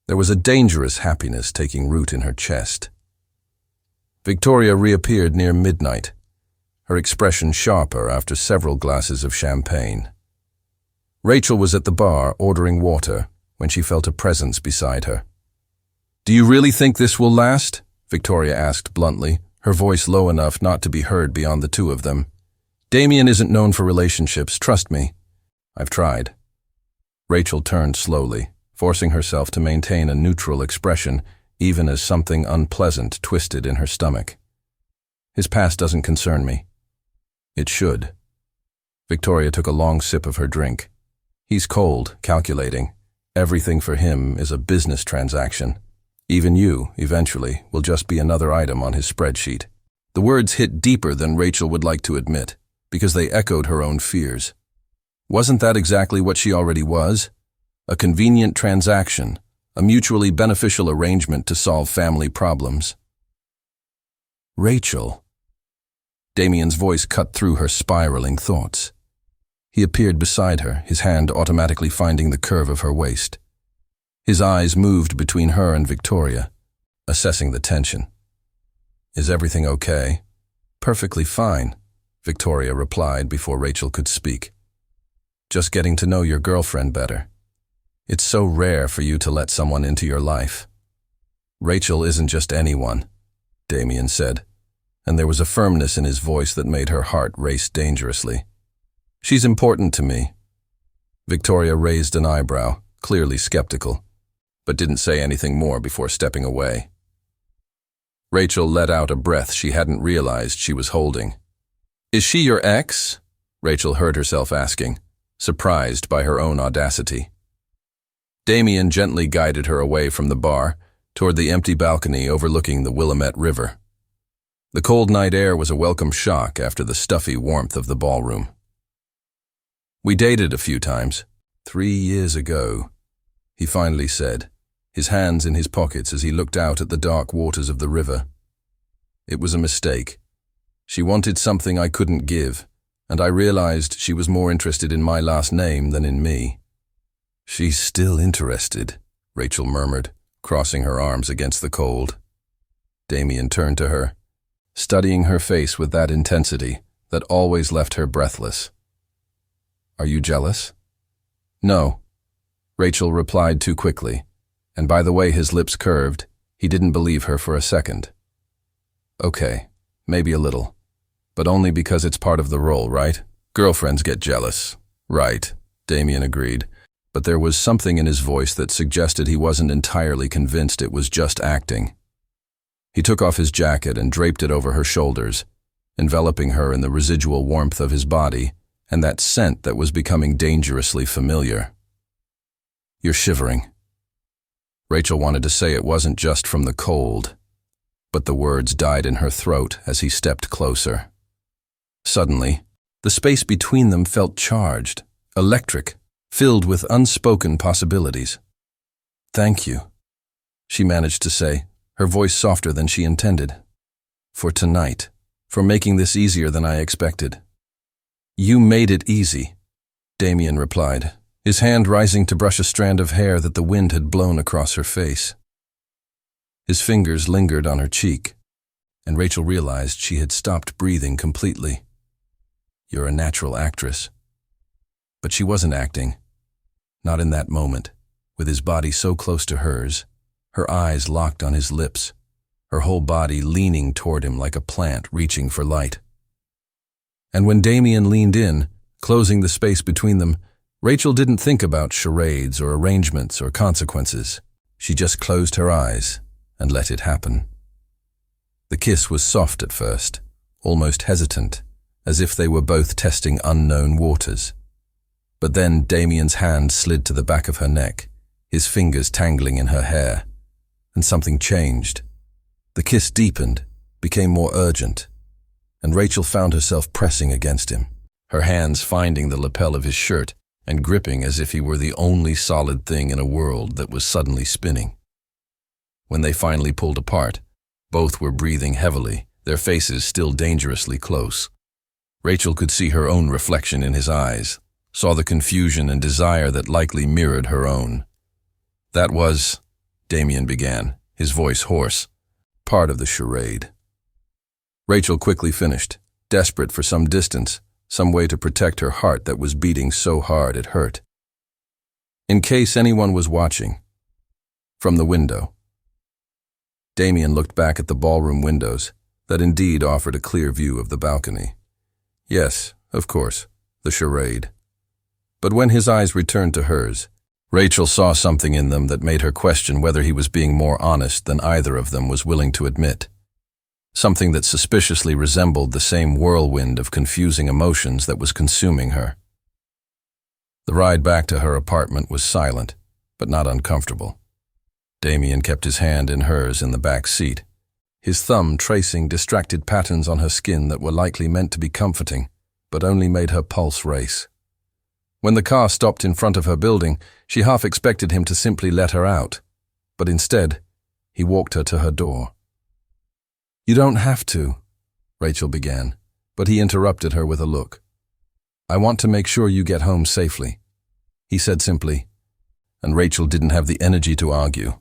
there was a dangerous happiness taking root in her chest. Victoria reappeared near midnight, her expression sharper after several glasses of champagne. Rachel was at the bar ordering water when she felt a presence beside her. "Do you really think this will last?" Victoria asked bluntly, her voice low enough not to be heard beyond the two of them. "Damien isn't known for relationships, trust me." "I've tried." Rachel turned slowly, forcing herself to maintain a neutral expression even as something unpleasant twisted in her stomach. "His past doesn't concern me." "It should." Victoria took a long sip of her drink. "He's cold, calculating. Everything for him is a business transaction. Even you, eventually, will just be another item on his spreadsheet." The words hit deeper than Rachel would like to admit, because they echoed her own fears. Wasn't that exactly what she already was? A convenient transaction, a mutually beneficial arrangement to solve family problems. Rachel. Damien's voice cut through her spiraling thoughts. He appeared beside her, his hand automatically finding the curve of her waist. His eyes moved between her and Victoria, assessing the tension. Is everything okay? Perfectly fine, Victoria replied before Rachel could speak. Just getting to know your girlfriend better. It's so rare for you to let someone into your life. Rachel isn't just anyone, Damien said, and there was a firmness in his voice that made her heart race dangerously. She's important to me. Victoria raised an eyebrow, clearly skeptical, but didn't say anything more before stepping away. Rachel let out a breath she hadn't realized she was holding. Is she your ex? Rachel heard herself asking, surprised by her own audacity. Damien gently guided her away from the bar, toward the empty balcony overlooking the Willamette River. The cold night air was a welcome shock after the stuffy warmth of the ballroom. We dated a few times, 3 years ago, he finally said, his hands in his pockets as he looked out at the dark waters of the river. It was a mistake. She wanted something I couldn't give, and I realized she was more interested in my last name than in me. She's still interested, Rachel murmured, crossing her arms against the cold. Damien turned to her, studying her face with that intensity that always left her breathless. Are you jealous? No, Rachel replied too quickly, and by the way his lips curved, he didn't believe her for a second. Okay, maybe a little, but only because it's part of the role, right? Girlfriends get jealous. Right, Damien agreed, but there was something in his voice that suggested he wasn't entirely convinced it was just acting. He took off his jacket and draped it over her shoulders, enveloping her in the residual warmth of his body and that scent that was becoming dangerously familiar. You're shivering. Rachel wanted to say it wasn't just from the cold, but the words died in her throat as he stepped closer. Suddenly, the space between them felt charged, electric, filled with unspoken possibilities. Thank you, she managed to say, her voice softer than she intended. For tonight, for making this easier than I expected. You made it easy, Damien replied, his hand rising to brush a strand of hair that the wind had blown across her face. His fingers lingered on her cheek, and Rachel realized she had stopped breathing completely. You're a natural actress. But she wasn't acting. Not in that moment, with his body so close to hers, her eyes locked on his lips, her whole body leaning toward him like a plant reaching for light. And when Damien leaned in, closing the space between them, Rachel didn't think about charades or arrangements or consequences. She just closed her eyes and let it happen. The kiss was soft at first, almost hesitant, as if they were both testing unknown waters. But then Damien's hand slid to the back of her neck, his fingers tangling in her hair, and something changed. The kiss deepened, became more urgent, and Rachel found herself pressing against him, her hands finding the lapel of his shirt and gripping as if he were the only solid thing in a world that was suddenly spinning. When they finally pulled apart, both were breathing heavily, their faces still dangerously close. Rachel could see her own reflection in his eyes, saw the confusion and desire that likely mirrored her own. That was, Damien began, his voice hoarse, part of the charade. Rachel quickly finished, desperate for some distance, some way to protect her heart that was beating so hard it hurt. In case anyone was watching. From the window. Damien looked back at the ballroom windows that indeed offered a clear view of the balcony. Yes, of course, the charade. But when his eyes returned to hers, Rachel saw something in them that made her question whether he was being more honest than either of them was willing to admit. Something that suspiciously resembled the same whirlwind of confusing emotions that was consuming her. The ride back to her apartment was silent, but not uncomfortable. Damien kept his hand in hers in the back seat, his thumb tracing distracted patterns on her skin that were likely meant to be comforting, but only made her pulse race. When the car stopped in front of her building, she half expected him to simply let her out. But instead, he walked her to her door. "You don't have to," Rachel began, but he interrupted her with a look. "I want to make sure you get home safely," he said simply, and Rachel didn't have the energy to argue.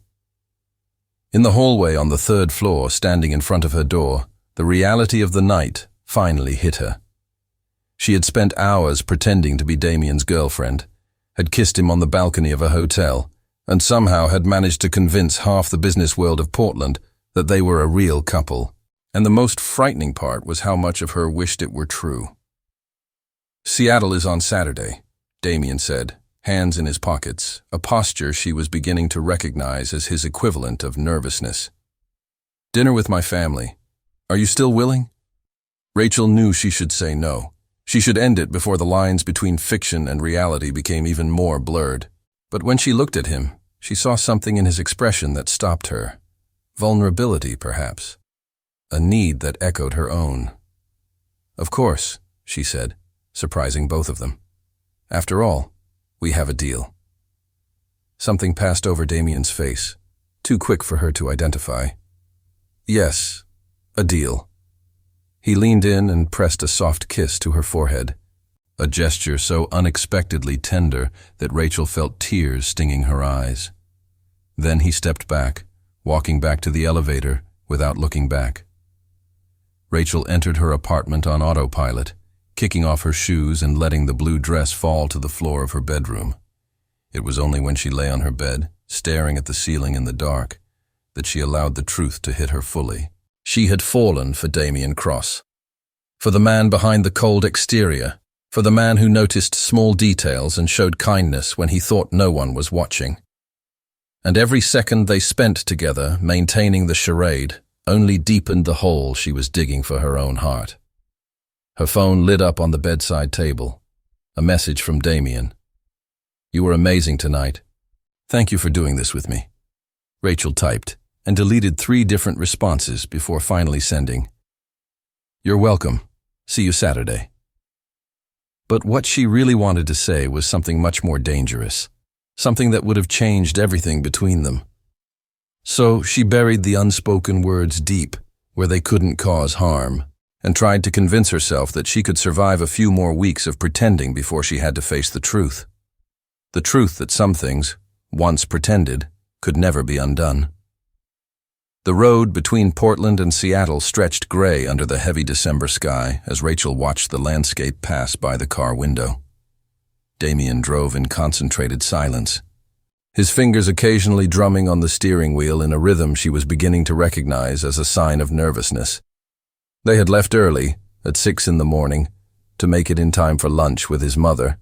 In the hallway on the 3rd floor, standing in front of her door, the reality of the night finally hit her. She had spent hours pretending to be Damien's girlfriend, had kissed him on the balcony of a hotel, and somehow had managed to convince half the business world of Portland that they were a real couple. And the most frightening part was how much of her wished it were true. "Seattle is on Saturday," Damien said, hands in his pockets, a posture she was beginning to recognize as his equivalent of nervousness. "Dinner with my family. Are you still willing?" Rachel knew she should say no. She should end it before the lines between fiction and reality became even more blurred. But when she looked at him, she saw something in his expression that stopped her. Vulnerability, perhaps. A need that echoed her own. "Of course," she said, surprising both of them. "After all, we have a deal." Something passed over Damien's face, too quick for her to identify. "Yes, a deal." He leaned in and pressed a soft kiss to her forehead, a gesture so unexpectedly tender that Rachel felt tears stinging her eyes. Then he stepped back, walking back to the elevator without looking back. Rachel entered her apartment on autopilot, kicking off her shoes and letting the blue dress fall to the floor of her bedroom. It was only when she lay on her bed, staring at the ceiling in the dark, that she allowed the truth to hit her fully. She had fallen for Damien Cross. For the man behind the cold exterior, for the man who noticed small details and showed kindness when he thought no one was watching. And every second they spent together, maintaining the charade, only deepened the hole she was digging for her own heart. Her phone lit up on the bedside table. A message from Damien. "You were amazing tonight. Thank you for doing this with me." Rachel typed and deleted 3 different responses before finally sending, "You're welcome. See you Saturday." But what she really wanted to say was something much more dangerous, something that would have changed everything between them. So she buried the unspoken words deep, where they couldn't cause harm, and tried to convince herself that she could survive a few more weeks of pretending before she had to face the truth. The truth that some things, once pretended, could never be undone. The road between Portland and Seattle stretched gray under the heavy December sky as Rachel watched the landscape pass by the car window. Damien drove in concentrated silence, his fingers occasionally drumming on the steering wheel in a rhythm she was beginning to recognize as a sign of nervousness. They had left early, at 6 in the morning, to make it in time for lunch with his mother,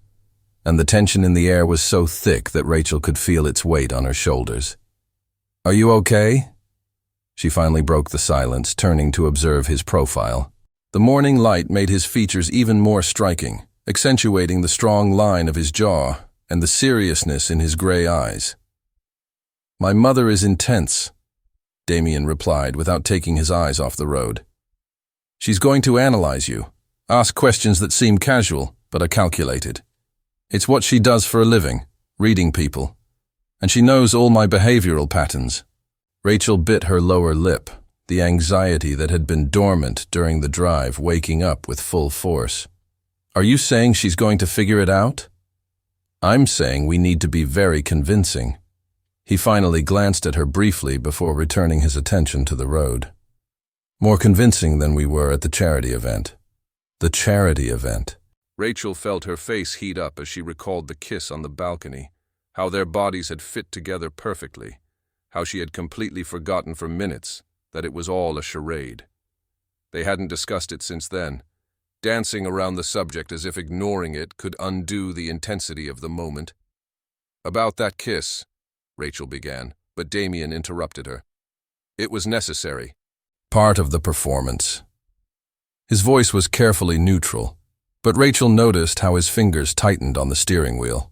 and the tension in the air was so thick that Rachel could feel its weight on her shoulders. "Are you okay?" She finally broke the silence, turning to observe his profile. The morning light made his features even more striking, accentuating the strong line of his jaw and the seriousness in his gray eyes. "My mother is intense," Damien replied without taking his eyes off the road. "She's going to analyze you, ask questions that seem casual but are calculated. It's what she does for a living, reading people, and she knows all my behavioral patterns." Rachel bit her lower lip, the anxiety that had been dormant during the drive waking up with full force. "Are you saying she's going to figure it out?" "I'm saying we need to be very convincing." He finally glanced at her briefly before returning his attention to the road. "More convincing than we were at the charity event." The charity event. Rachel felt her face heat up as she recalled the kiss on the balcony, how their bodies had fit together perfectly, how she had completely forgotten for minutes that it was all a charade. They hadn't discussed it since then, dancing around the subject as if ignoring it could undo the intensity of the moment. "About that kiss," Rachel began, but Damien interrupted her. "It was necessary. Part of the performance." His voice was carefully neutral, but Rachel noticed how his fingers tightened on the steering wheel.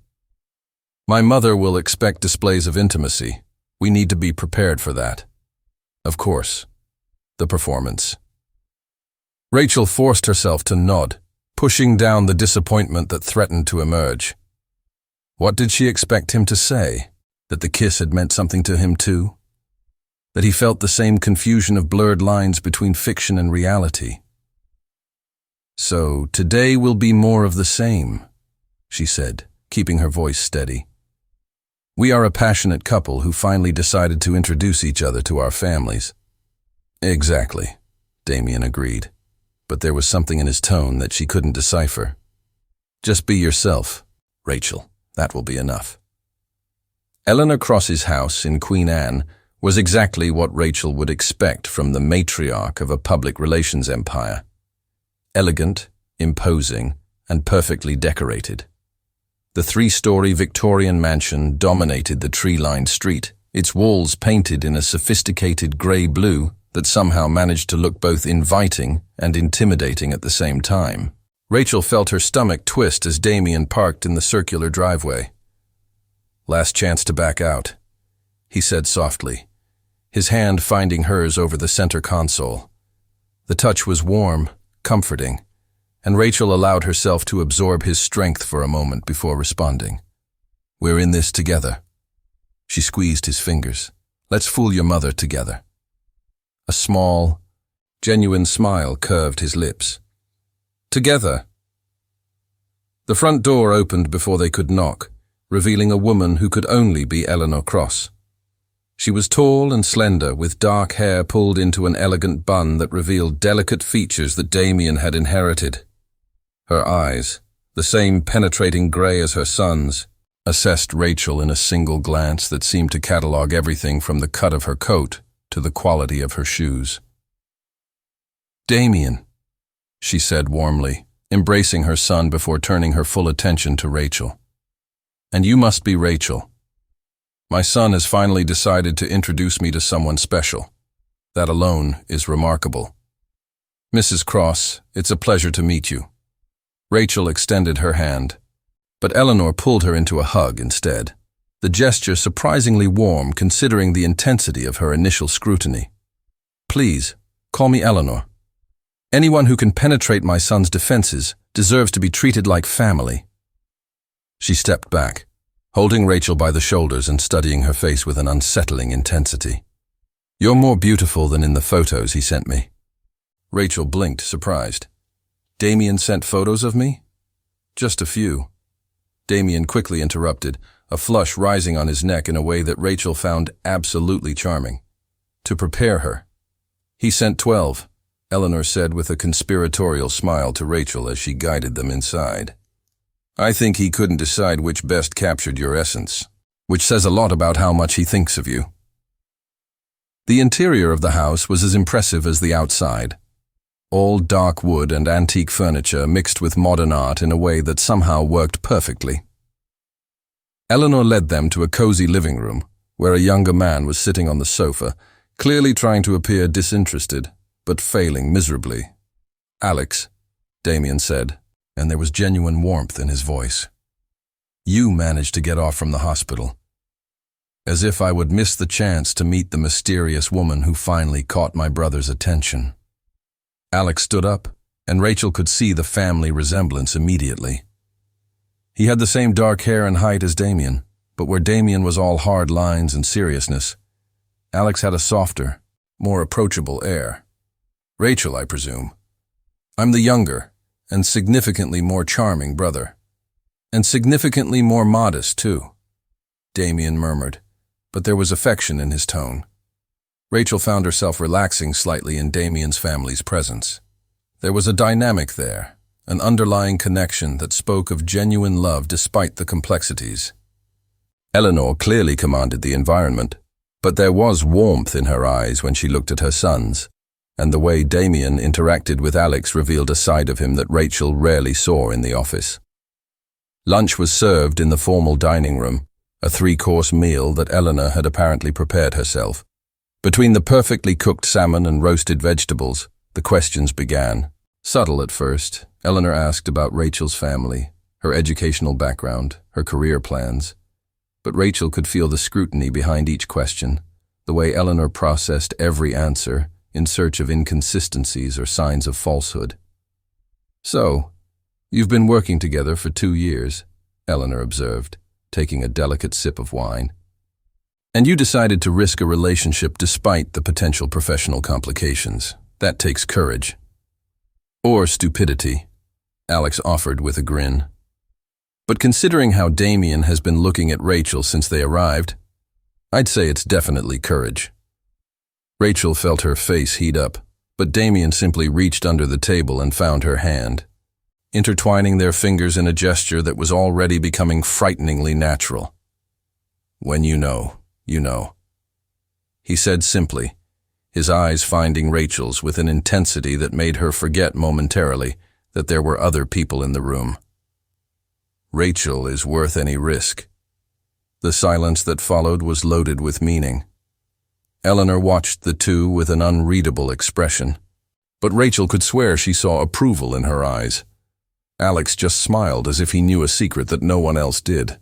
"My mother will expect displays of intimacy. We need to be prepared for that." "Of course. The performance." Rachel forced herself to nod, pushing down the disappointment that threatened to emerge. What did she expect him to say? That the kiss had meant something to him too? That he felt the same confusion of blurred lines between fiction and reality? "So, today will be more of the same," she said, keeping her voice steady. "We are a passionate couple who finally decided to introduce each other to our families." "Exactly," Damien agreed, but there was something in his tone that she couldn't decipher. "Just be yourself, Rachel. That will be enough." Eleanor Cross's house in Queen Anne was exactly what Rachel would expect from the matriarch of a public relations empire. Elegant, imposing, and perfectly decorated. The three-story Victorian mansion dominated the tree-lined street, its walls painted in a sophisticated grey-blue that somehow managed to look both inviting and intimidating at the same time. Rachel felt her stomach twist as Damien parked in the circular driveway. "Last chance to back out," he said softly, his hand finding hers over the center console. The touch was warm, comforting, and Rachel allowed herself to absorb his strength for a moment before responding. "We're in this together." She squeezed his fingers. "Let's fool your mother together." A small, genuine smile curved his lips. "Together." The front door opened before they could knock, revealing a woman who could only be Eleanor Cross. She was tall and slender, with dark hair pulled into an elegant bun that revealed delicate features that Damien had inherited. Her eyes, the same penetrating grey as her son's, assessed Rachel in a single glance that seemed to catalogue everything from the cut of her coat to the quality of her shoes. "Damien," she said warmly, embracing her son before turning her full attention to Rachel. "And you must be Rachel. My son has finally decided to introduce me to someone special. That alone is remarkable. Mrs. Cross, it's a pleasure to meet you." Rachel extended her hand, but Eleanor pulled her into a hug instead, the gesture surprisingly warm considering the intensity of her initial scrutiny. "Please, call me Eleanor. Anyone who can penetrate my son's defenses deserves to be treated like family." She stepped back, holding Rachel by the shoulders and studying her face with an unsettling intensity. "You're more beautiful than in the photos he sent me." Rachel blinked, surprised. "Damien sent photos of me?" "Just a few." Damien quickly interrupted, a flush rising on his neck in a way that Rachel found absolutely charming. "To prepare her." "He sent 12, Eleanor said with a conspiratorial smile to Rachel as she guided them inside. "I think he couldn't decide which best captured your essence, which says a lot about how much he thinks of you." The interior of the house was as impressive as the outside. All dark wood and antique furniture mixed with modern art in a way that somehow worked perfectly. Eleanor led them to a cozy living room, where a younger man was sitting on the sofa, clearly trying to appear disinterested, but failing miserably. "Alex," Damien said, and there was genuine warmth in his voice. "You managed to get off from the hospital. As if I would miss the chance to meet the mysterious woman who finally caught my brother's attention." Alex stood up, and Rachel could see the family resemblance immediately. He had the same dark hair and height as Damien, but where Damien was all hard lines and seriousness, Alex had a softer, more approachable air. "Rachel, I presume. I'm the younger and significantly more charming brother. And significantly more modest, too," Damien murmured, but there was affection in his tone. Rachel found herself relaxing slightly in Damien's family's presence. There was a dynamic there, an underlying connection that spoke of genuine love despite the complexities. Eleanor clearly commanded the environment, but there was warmth in her eyes when she looked at her sons, and the way Damien interacted with Alex revealed a side of him that Rachel rarely saw in the office. Lunch was served in the formal dining room, a 3-course meal that Eleanor had apparently prepared herself. Between the perfectly cooked salmon and roasted vegetables, the questions began. Subtle at first, Eleanor asked about Rachel's family, her educational background, her career plans. But Rachel could feel the scrutiny behind each question, the way Eleanor processed every answer, in search of inconsistencies or signs of falsehood. "So, you've been working together for 2 years, Eleanor observed, taking a delicate sip of wine. And you decided to risk a relationship despite the potential professional complications. That takes courage. Or stupidity, Alex offered with a grin. But considering how Damien has been looking at Rachel since they arrived, I'd say it's definitely courage. Rachel felt her face heat up, but Damien simply reached under the table and found her hand, intertwining their fingers in a gesture that was already becoming frighteningly natural. "When you know, you know," he said simply, his eyes finding Rachel's with an intensity that made her forget momentarily that there were other people in the room. Rachel is worth any risk. The silence that followed was loaded with meaning. Eleanor watched the two with an unreadable expression, but Rachel could swear she saw approval in her eyes. Alex just smiled as if he knew a secret that no one else did.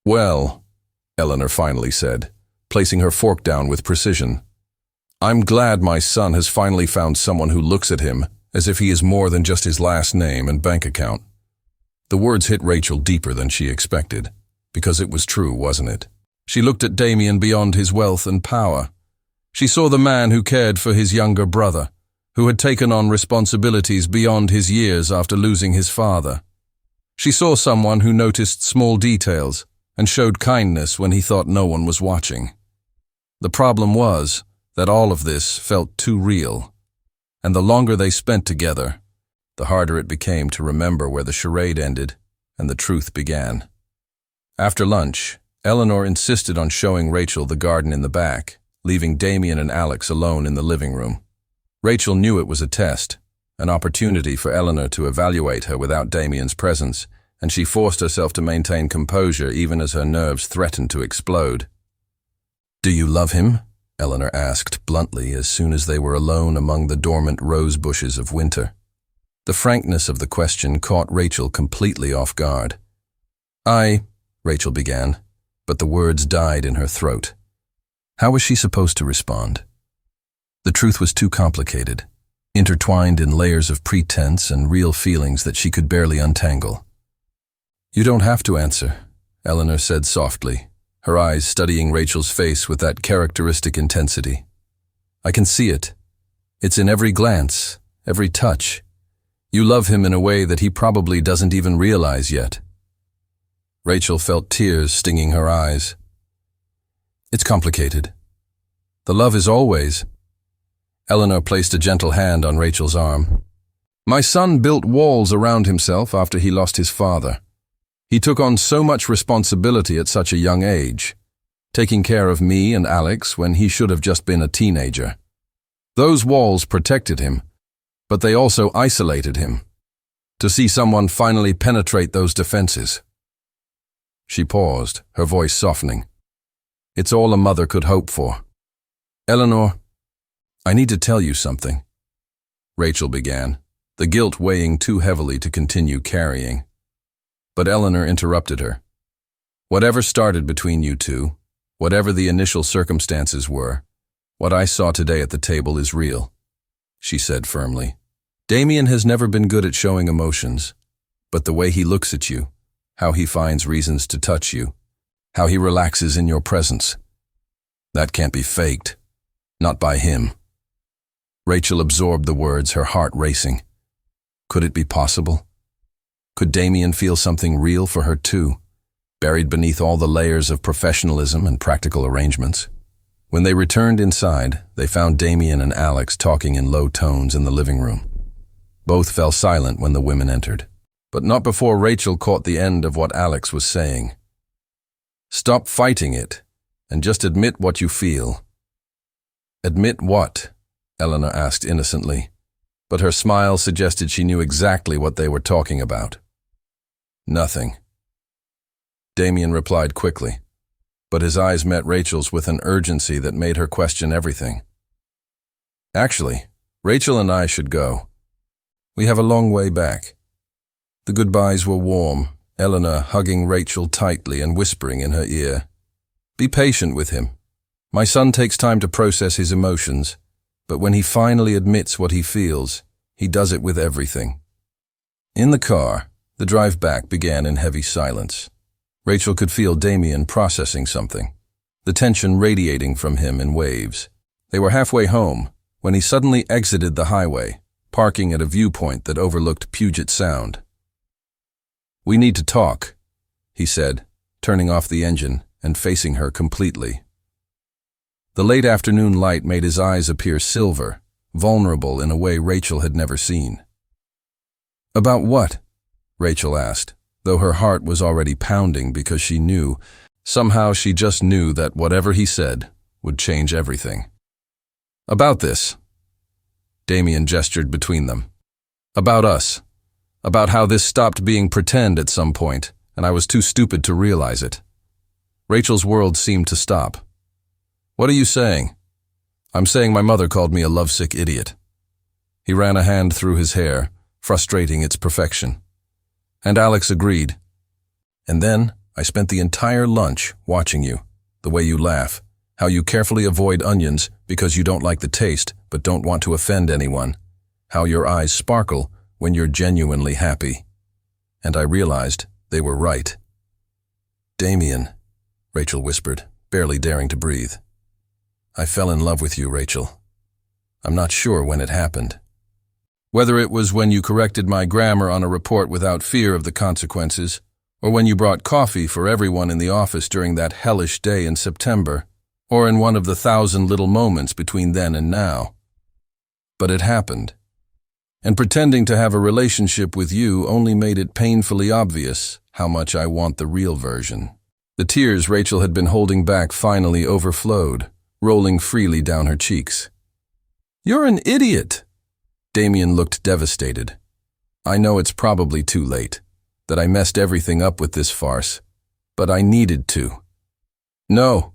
"Well," Eleanor finally said, placing her fork down with precision, "I'm glad my son has finally found someone who looks at him as if he is more than just his last name and bank account." The words hit Rachel deeper than she expected, because it was true, wasn't it? She looked at Damien beyond his wealth and power. She saw the man who cared for his younger brother, who had taken on responsibilities beyond his years after losing his father. She saw someone who noticed small details and showed kindness when he thought no one was watching. The problem was that all of this felt too real, and the longer they spent together, the harder it became to remember where the charade ended and the truth began. After lunch, Eleanor insisted on showing Rachel the garden in the back, leaving Damien and Alex alone in the living room. Rachel knew it was a test, an opportunity for Eleanor to evaluate her without Damien's presence, and she forced herself to maintain composure even as her nerves threatened to explode. "Do you love him?" Eleanor asked bluntly as soon as they were alone among the dormant rose bushes of winter. The frankness of the question caught Rachel completely off guard. Rachel began, but the words died in her throat. How was she supposed to respond? The truth was too complicated, intertwined in layers of pretense and real feelings that she could barely untangle. "You don't have to answer," Eleanor said softly, her eyes studying Rachel's face with that characteristic intensity. "I can see it. It's in every glance, every touch. You love him in a way that he probably doesn't even realize yet." Rachel felt tears stinging her eyes. "It's complicated. The love is always—" Eleanor placed a gentle hand on Rachel's arm. "My son built walls around himself after he lost his father. He took on so much responsibility at such a young age, taking care of me and Alex when he should have just been a teenager. Those walls protected him, but they also isolated him. To see someone finally penetrate those defenses." She paused, her voice softening. "It's all a mother could hope for." "Eleanor, I need to tell you something," Rachel began, the guilt weighing too heavily to continue carrying. But Eleanor interrupted her. "Whatever started between you two, whatever the initial circumstances were, what I saw today at the table is real," she said firmly. "Damien has never been good at showing emotions, but the way he looks at you, how he finds reasons to touch you, how he relaxes in your presence, that can't be faked, not by him." Rachel absorbed the words, her heart racing. Could it be possible? Could Damien feel something real for her too, buried beneath all the layers of professionalism and practical arrangements? When they returned inside, they found Damien and Alex talking in low tones in the living room. Both fell silent when the women entered, but not before Rachel caught the end of what Alex was saying. "Stop fighting it, and just admit what you feel." "Admit what?" Eleanor asked innocently, but her smile suggested she knew exactly what they were talking about. "Nothing," Damien replied quickly, but his eyes met Rachel's with an urgency that made her question everything. "Actually, Rachel and I should go. We have a long way back." The goodbyes were warm, Eleanor hugging Rachel tightly and whispering in her ear, "Be patient with him. My son takes time to process his emotions, but when he finally admits what he feels, he does it with everything." In the car, the drive back began in heavy silence. Rachel could feel Damien processing something, the tension radiating from him in waves. They were halfway home when he suddenly exited the highway, parking at a viewpoint that overlooked Puget Sound. "We need to talk," he said, turning off the engine and facing her completely. The late afternoon light made his eyes appear silver, vulnerable in a way Rachel had never seen. "About what?" Rachel asked, though her heart was already pounding because she knew, somehow she just knew that whatever he said would change everything. "About this." Damien gestured between them. "About us. About how this stopped being pretend at some point, and I was too stupid to realize it." Rachel's world seemed to stop. "What are you saying?" "I'm saying my mother called me a lovesick idiot." He ran a hand through his hair, frustrating its perfection. "And Alex agreed. And then I spent the entire lunch watching you, the way you laugh, how you carefully avoid onions because you don't like the taste but don't want to offend anyone, how your eyes sparkle when you're genuinely happy. And I realized they were right." "Damien," Rachel whispered, barely daring to breathe. "I fell in love with you, Rachel. I'm not sure when it happened. Whether it was when you corrected my grammar on a report without fear of the consequences, or when you brought coffee for everyone in the office during that hellish day in September, or in one of the 1,000 little moments between then and now. But it happened. And pretending to have a relationship with you only made it painfully obvious how much I want the real version." The tears Rachel had been holding back finally overflowed, rolling freely down her cheeks. "You're an idiot!" Damien looked devastated. "I know it's probably too late, that I messed everything up with this farce, but I needed to." "No,"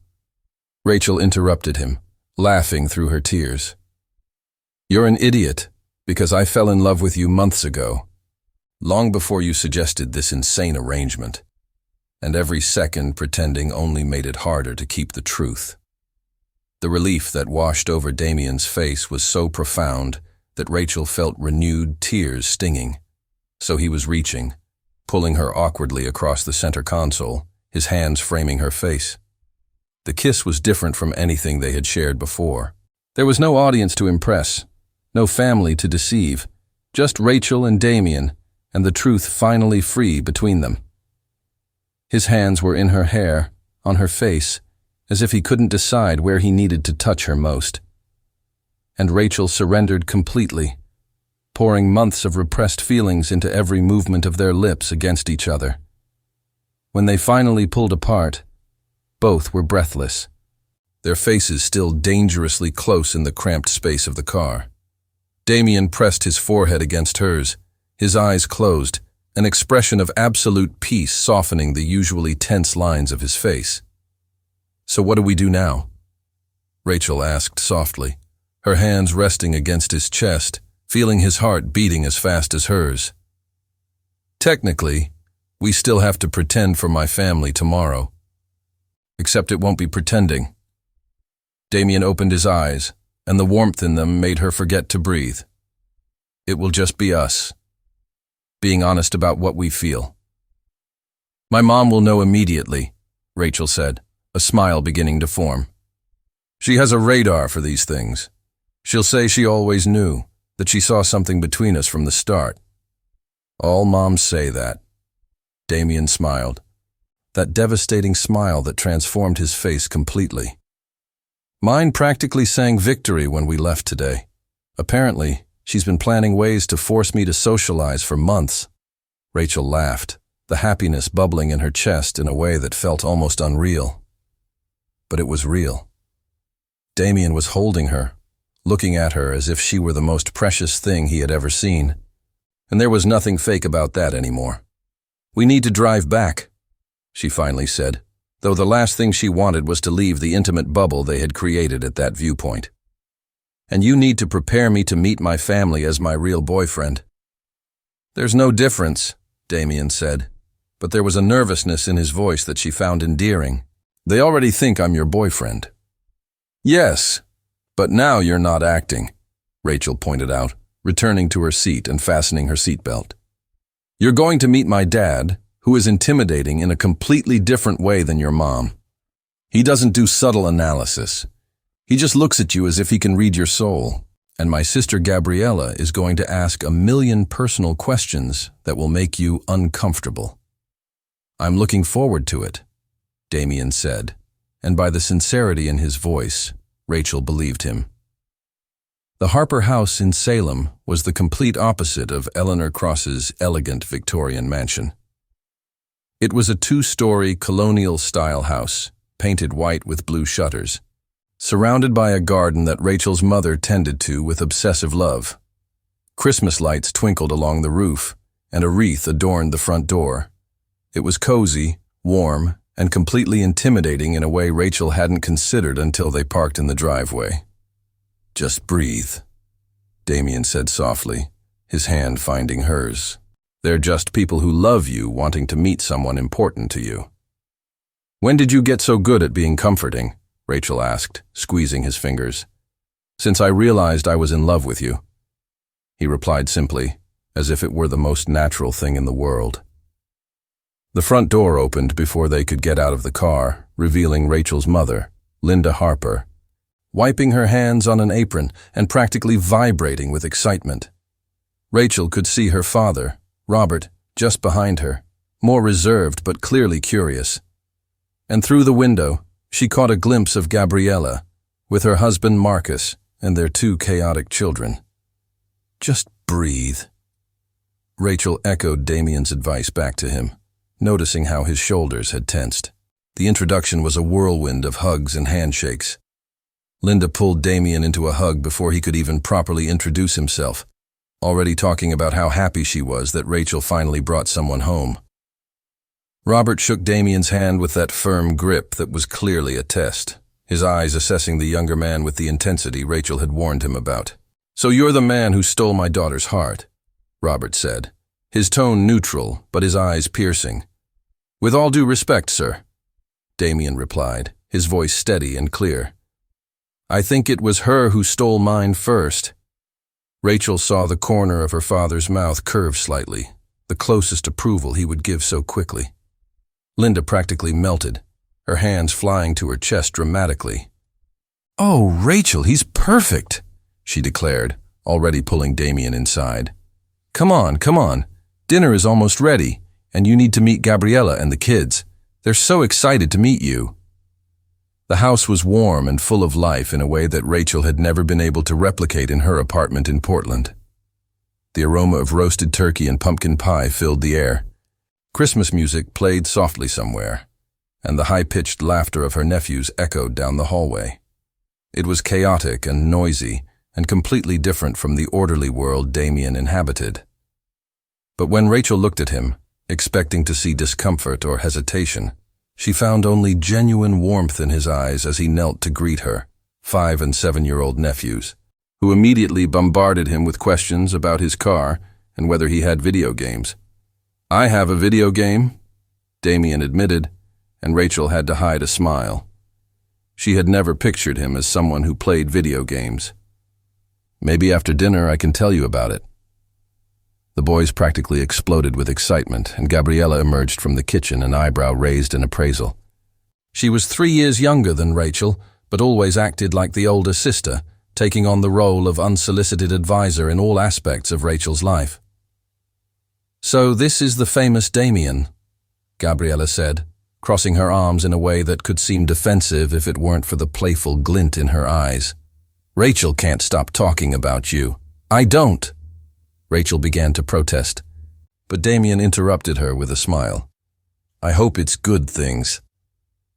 Rachel interrupted him, laughing through her tears. "You're an idiot because I fell in love with you months ago, long before you suggested this insane arrangement, and every second pretending only made it harder to keep the truth." The relief that washed over Damien's face was so profound that Rachel felt renewed tears stinging. So he was reaching, pulling her awkwardly across the center console, his hands framing her face. The kiss was different from anything they had shared before. There was no audience to impress, no family to deceive, just Rachel and Damien, and the truth finally free between them. His hands were in her hair, on her face, as if he couldn't decide where he needed to touch her most. And Rachel surrendered completely, pouring months of repressed feelings into every movement of their lips against each other. When they finally pulled apart, both were breathless, their faces still dangerously close in the cramped space of the car. Damien pressed his forehead against hers, his eyes closed, an expression of absolute peace softening the usually tense lines of his face. "So what do we do now?" Rachel asked softly, her hands resting against his chest, feeling his heart beating as fast as hers. "Technically, we still have to pretend for my family tomorrow. Except it won't be pretending." Damien opened his eyes, and the warmth in them made her forget to breathe. "It will just be us, being honest about what we feel." "My mom will know immediately," Rachel said, a smile beginning to form. "She has a radar for these things. She'll say she always knew, that she saw something between us from the start." "All moms say that." Damien smiled, that devastating smile that transformed his face completely. "Mine practically sang victory when we left today. Apparently, she's been planning ways to force me to socialize for months." Rachel laughed, the happiness bubbling in her chest in a way that felt almost unreal. But it was real. Damien was holding her, looking at her as if she were the most precious thing he had ever seen. And there was nothing fake about that anymore. "We need to drive back," she finally said, though the last thing she wanted was to leave the intimate bubble they had created at that viewpoint. "And you need to prepare me to meet my family as my real boyfriend." "There's no difference," Damien said, but there was a nervousness in his voice that she found endearing. "They already think I'm your boyfriend." "Yes, but now you're not acting," Rachel pointed out, returning to her seat and fastening her seatbelt. "You're going to meet my dad, who is intimidating in a completely different way than your mom. He doesn't do subtle analysis. He just looks at you as if he can read your soul. And my sister Gabriella is going to ask a million personal questions that will make you uncomfortable. I'm looking forward to it, Damien said, and by the sincerity in his voice, Rachel believed him. The Harper house in Salem was the complete opposite of Eleanor Cross's elegant Victorian mansion. It was a two-story colonial-style house, painted white with blue shutters, surrounded by a garden that Rachel's mother tended to with obsessive love. Christmas lights twinkled along the roof, and a wreath adorned the front door. It was cozy, warm, and completely intimidating in a way Rachel hadn't considered until they parked in the driveway. "Just breathe," Damien said softly, his hand finding hers. "They're just people who love you wanting to meet someone important to you." "When did you get so good at being comforting?" Rachel asked, squeezing his fingers. "Since I realized I was in love with you," he replied simply, as if it were the most natural thing in the world. The front door opened before they could get out of the car, revealing Rachel's mother, Linda Harper, wiping her hands on an apron and practically vibrating with excitement. Rachel could see her father, Robert, just behind her, more reserved but clearly curious. And through the window, she caught a glimpse of Gabriella, with her husband Marcus and their two chaotic children. "Just breathe." Rachel echoed Damien's advice back to him, noticing how his shoulders had tensed. The introduction was a whirlwind of hugs and handshakes. Linda pulled Damien into a hug before he could even properly introduce himself, already talking about how happy she was that Rachel finally brought someone home. Robert shook Damien's hand with that firm grip that was clearly a test, his eyes assessing the younger man with the intensity Rachel had warned him about. "So you're the man who stole my daughter's heart," Robert said, his tone neutral but his eyes piercing. "With all due respect, sir," Damien replied, his voice steady and clear. "I think it was her who stole mine first." Rachel saw the corner of her father's mouth curve slightly, the closest approval he would give so quickly. Linda practically melted, her hands flying to her chest dramatically. "Oh, Rachel, he's perfect," she declared, already pulling Damien inside. Come on. Dinner is almost ready, and you need to meet Gabriella and the kids. They're so excited to meet you." The house was warm and full of life in a way that Rachel had never been able to replicate in her apartment in Portland. The aroma of roasted turkey and pumpkin pie filled the air. Christmas music played softly somewhere, and the high-pitched laughter of her nephews echoed down the hallway. It was chaotic and noisy, and completely different from the orderly world Damien inhabited. But when Rachel looked at him, expecting to see discomfort or hesitation, she found only genuine warmth in his eyes as he knelt to greet her, 5- and 7-year-old nephews, who immediately bombarded him with questions about his car and whether he had video games. "I have a video game," Damien admitted, and Rachel had to hide a smile. She had never pictured him as someone who played video games. "Maybe after dinner I can tell you about it." The boys practically exploded with excitement, and Gabriella emerged from the kitchen, an eyebrow raised in appraisal. She was 3 years younger than Rachel, but always acted like the older sister, taking on the role of unsolicited advisor in all aspects of Rachel's life. "So this is the famous Damien," Gabriella said, crossing her arms in a way that could seem defensive if it weren't for the playful glint in her eyes. "Rachel can't stop talking about you." "I don't," Rachel began to protest, but Damien interrupted her with a smile. "I hope it's good things,"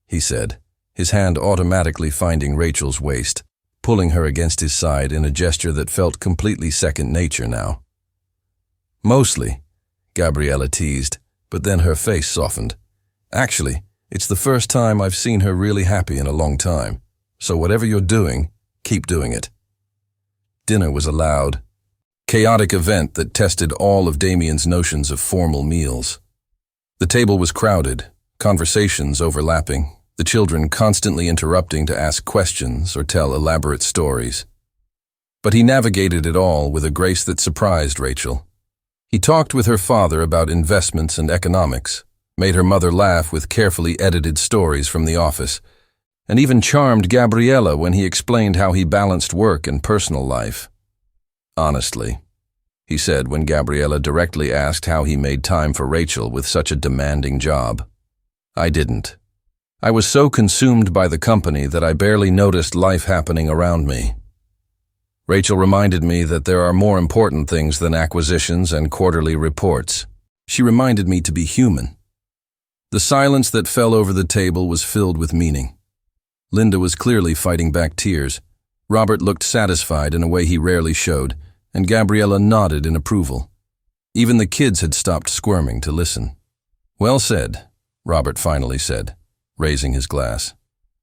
he said, his hand automatically finding Rachel's waist, pulling her against his side in a gesture that felt completely second nature now. "Mostly," Gabriella teased, but then her face softened. "Actually, it's the first time I've seen her really happy in a long time, so whatever you're doing, keep doing it." Dinner was a loud, chaotic event that tested all of Damien's notions of formal meals. The table was crowded, conversations overlapping, the children constantly interrupting to ask questions or tell elaborate stories. But he navigated it all with a grace that surprised Rachel. He talked with her father about investments and economics, made her mother laugh with carefully edited stories from the office, and even charmed Gabriella when he explained how he balanced work and personal life. "Honestly," he said when Gabriella directly asked how he made time for Rachel with such a demanding job, "I didn't. I was so consumed by the company that I barely noticed life happening around me." Rachel reminded me that there are more important things than acquisitions and quarterly reports. She reminded me to be human. The silence that fell over the table was filled with meaning. Linda was clearly fighting back tears. Robert looked satisfied in a way he rarely showed, and Gabriella nodded in approval. Even the kids had stopped squirming to listen. "Well said," Robert finally said, raising his glass.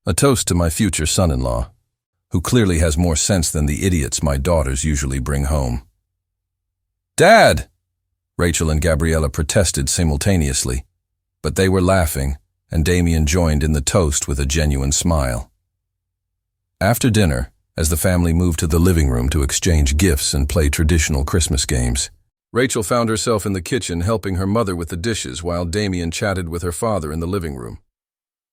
"A toast to my future son-in-law, who clearly has more sense than the idiots my daughters usually bring home." "Dad!" Rachel and Gabriella protested simultaneously, but they were laughing, and Damien joined in the toast with a genuine smile. After dinner, as the family moved to the living room to exchange gifts and play traditional Christmas games, Rachel found herself in the kitchen helping her mother with the dishes while Damien chatted with her father in the living room.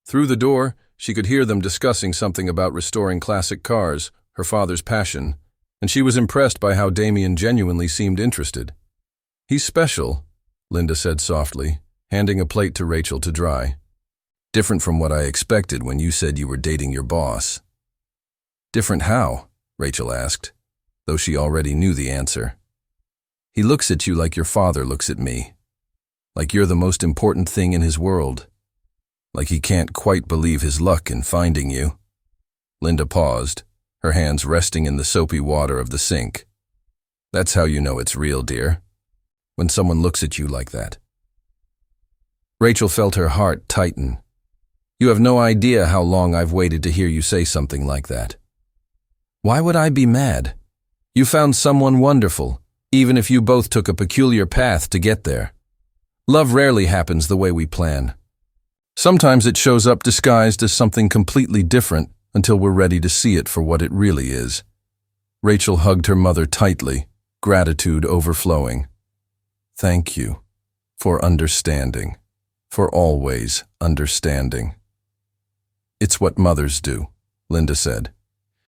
Through the door, she could hear them discussing something about restoring classic cars, her father's passion, and she was impressed by how Damien genuinely seemed interested. "He's special," Linda said softly, handing a plate to Rachel to dry. "Different from what I expected when you said you were dating your boss." "Different how?" Rachel asked, though she already knew the answer. "He looks at you like your father looks at me. Like you're the most important thing in his world. Like he can't quite believe his luck in finding you." Linda paused, her hands resting in the soapy water of the sink. "That's how you know it's real, dear. When someone looks at you like that." Rachel felt her heart tighten. "You have no idea how long I've waited to hear you say something like that." "Why would I be mad? You found someone wonderful, even if you both took a peculiar path to get there. Love rarely happens the way we plan. Sometimes it shows up disguised as something completely different until we're ready to see it for what it really is." Rachel hugged her mother tightly, gratitude overflowing. "Thank you for understanding, for always understanding." "It's what mothers do," Linda said.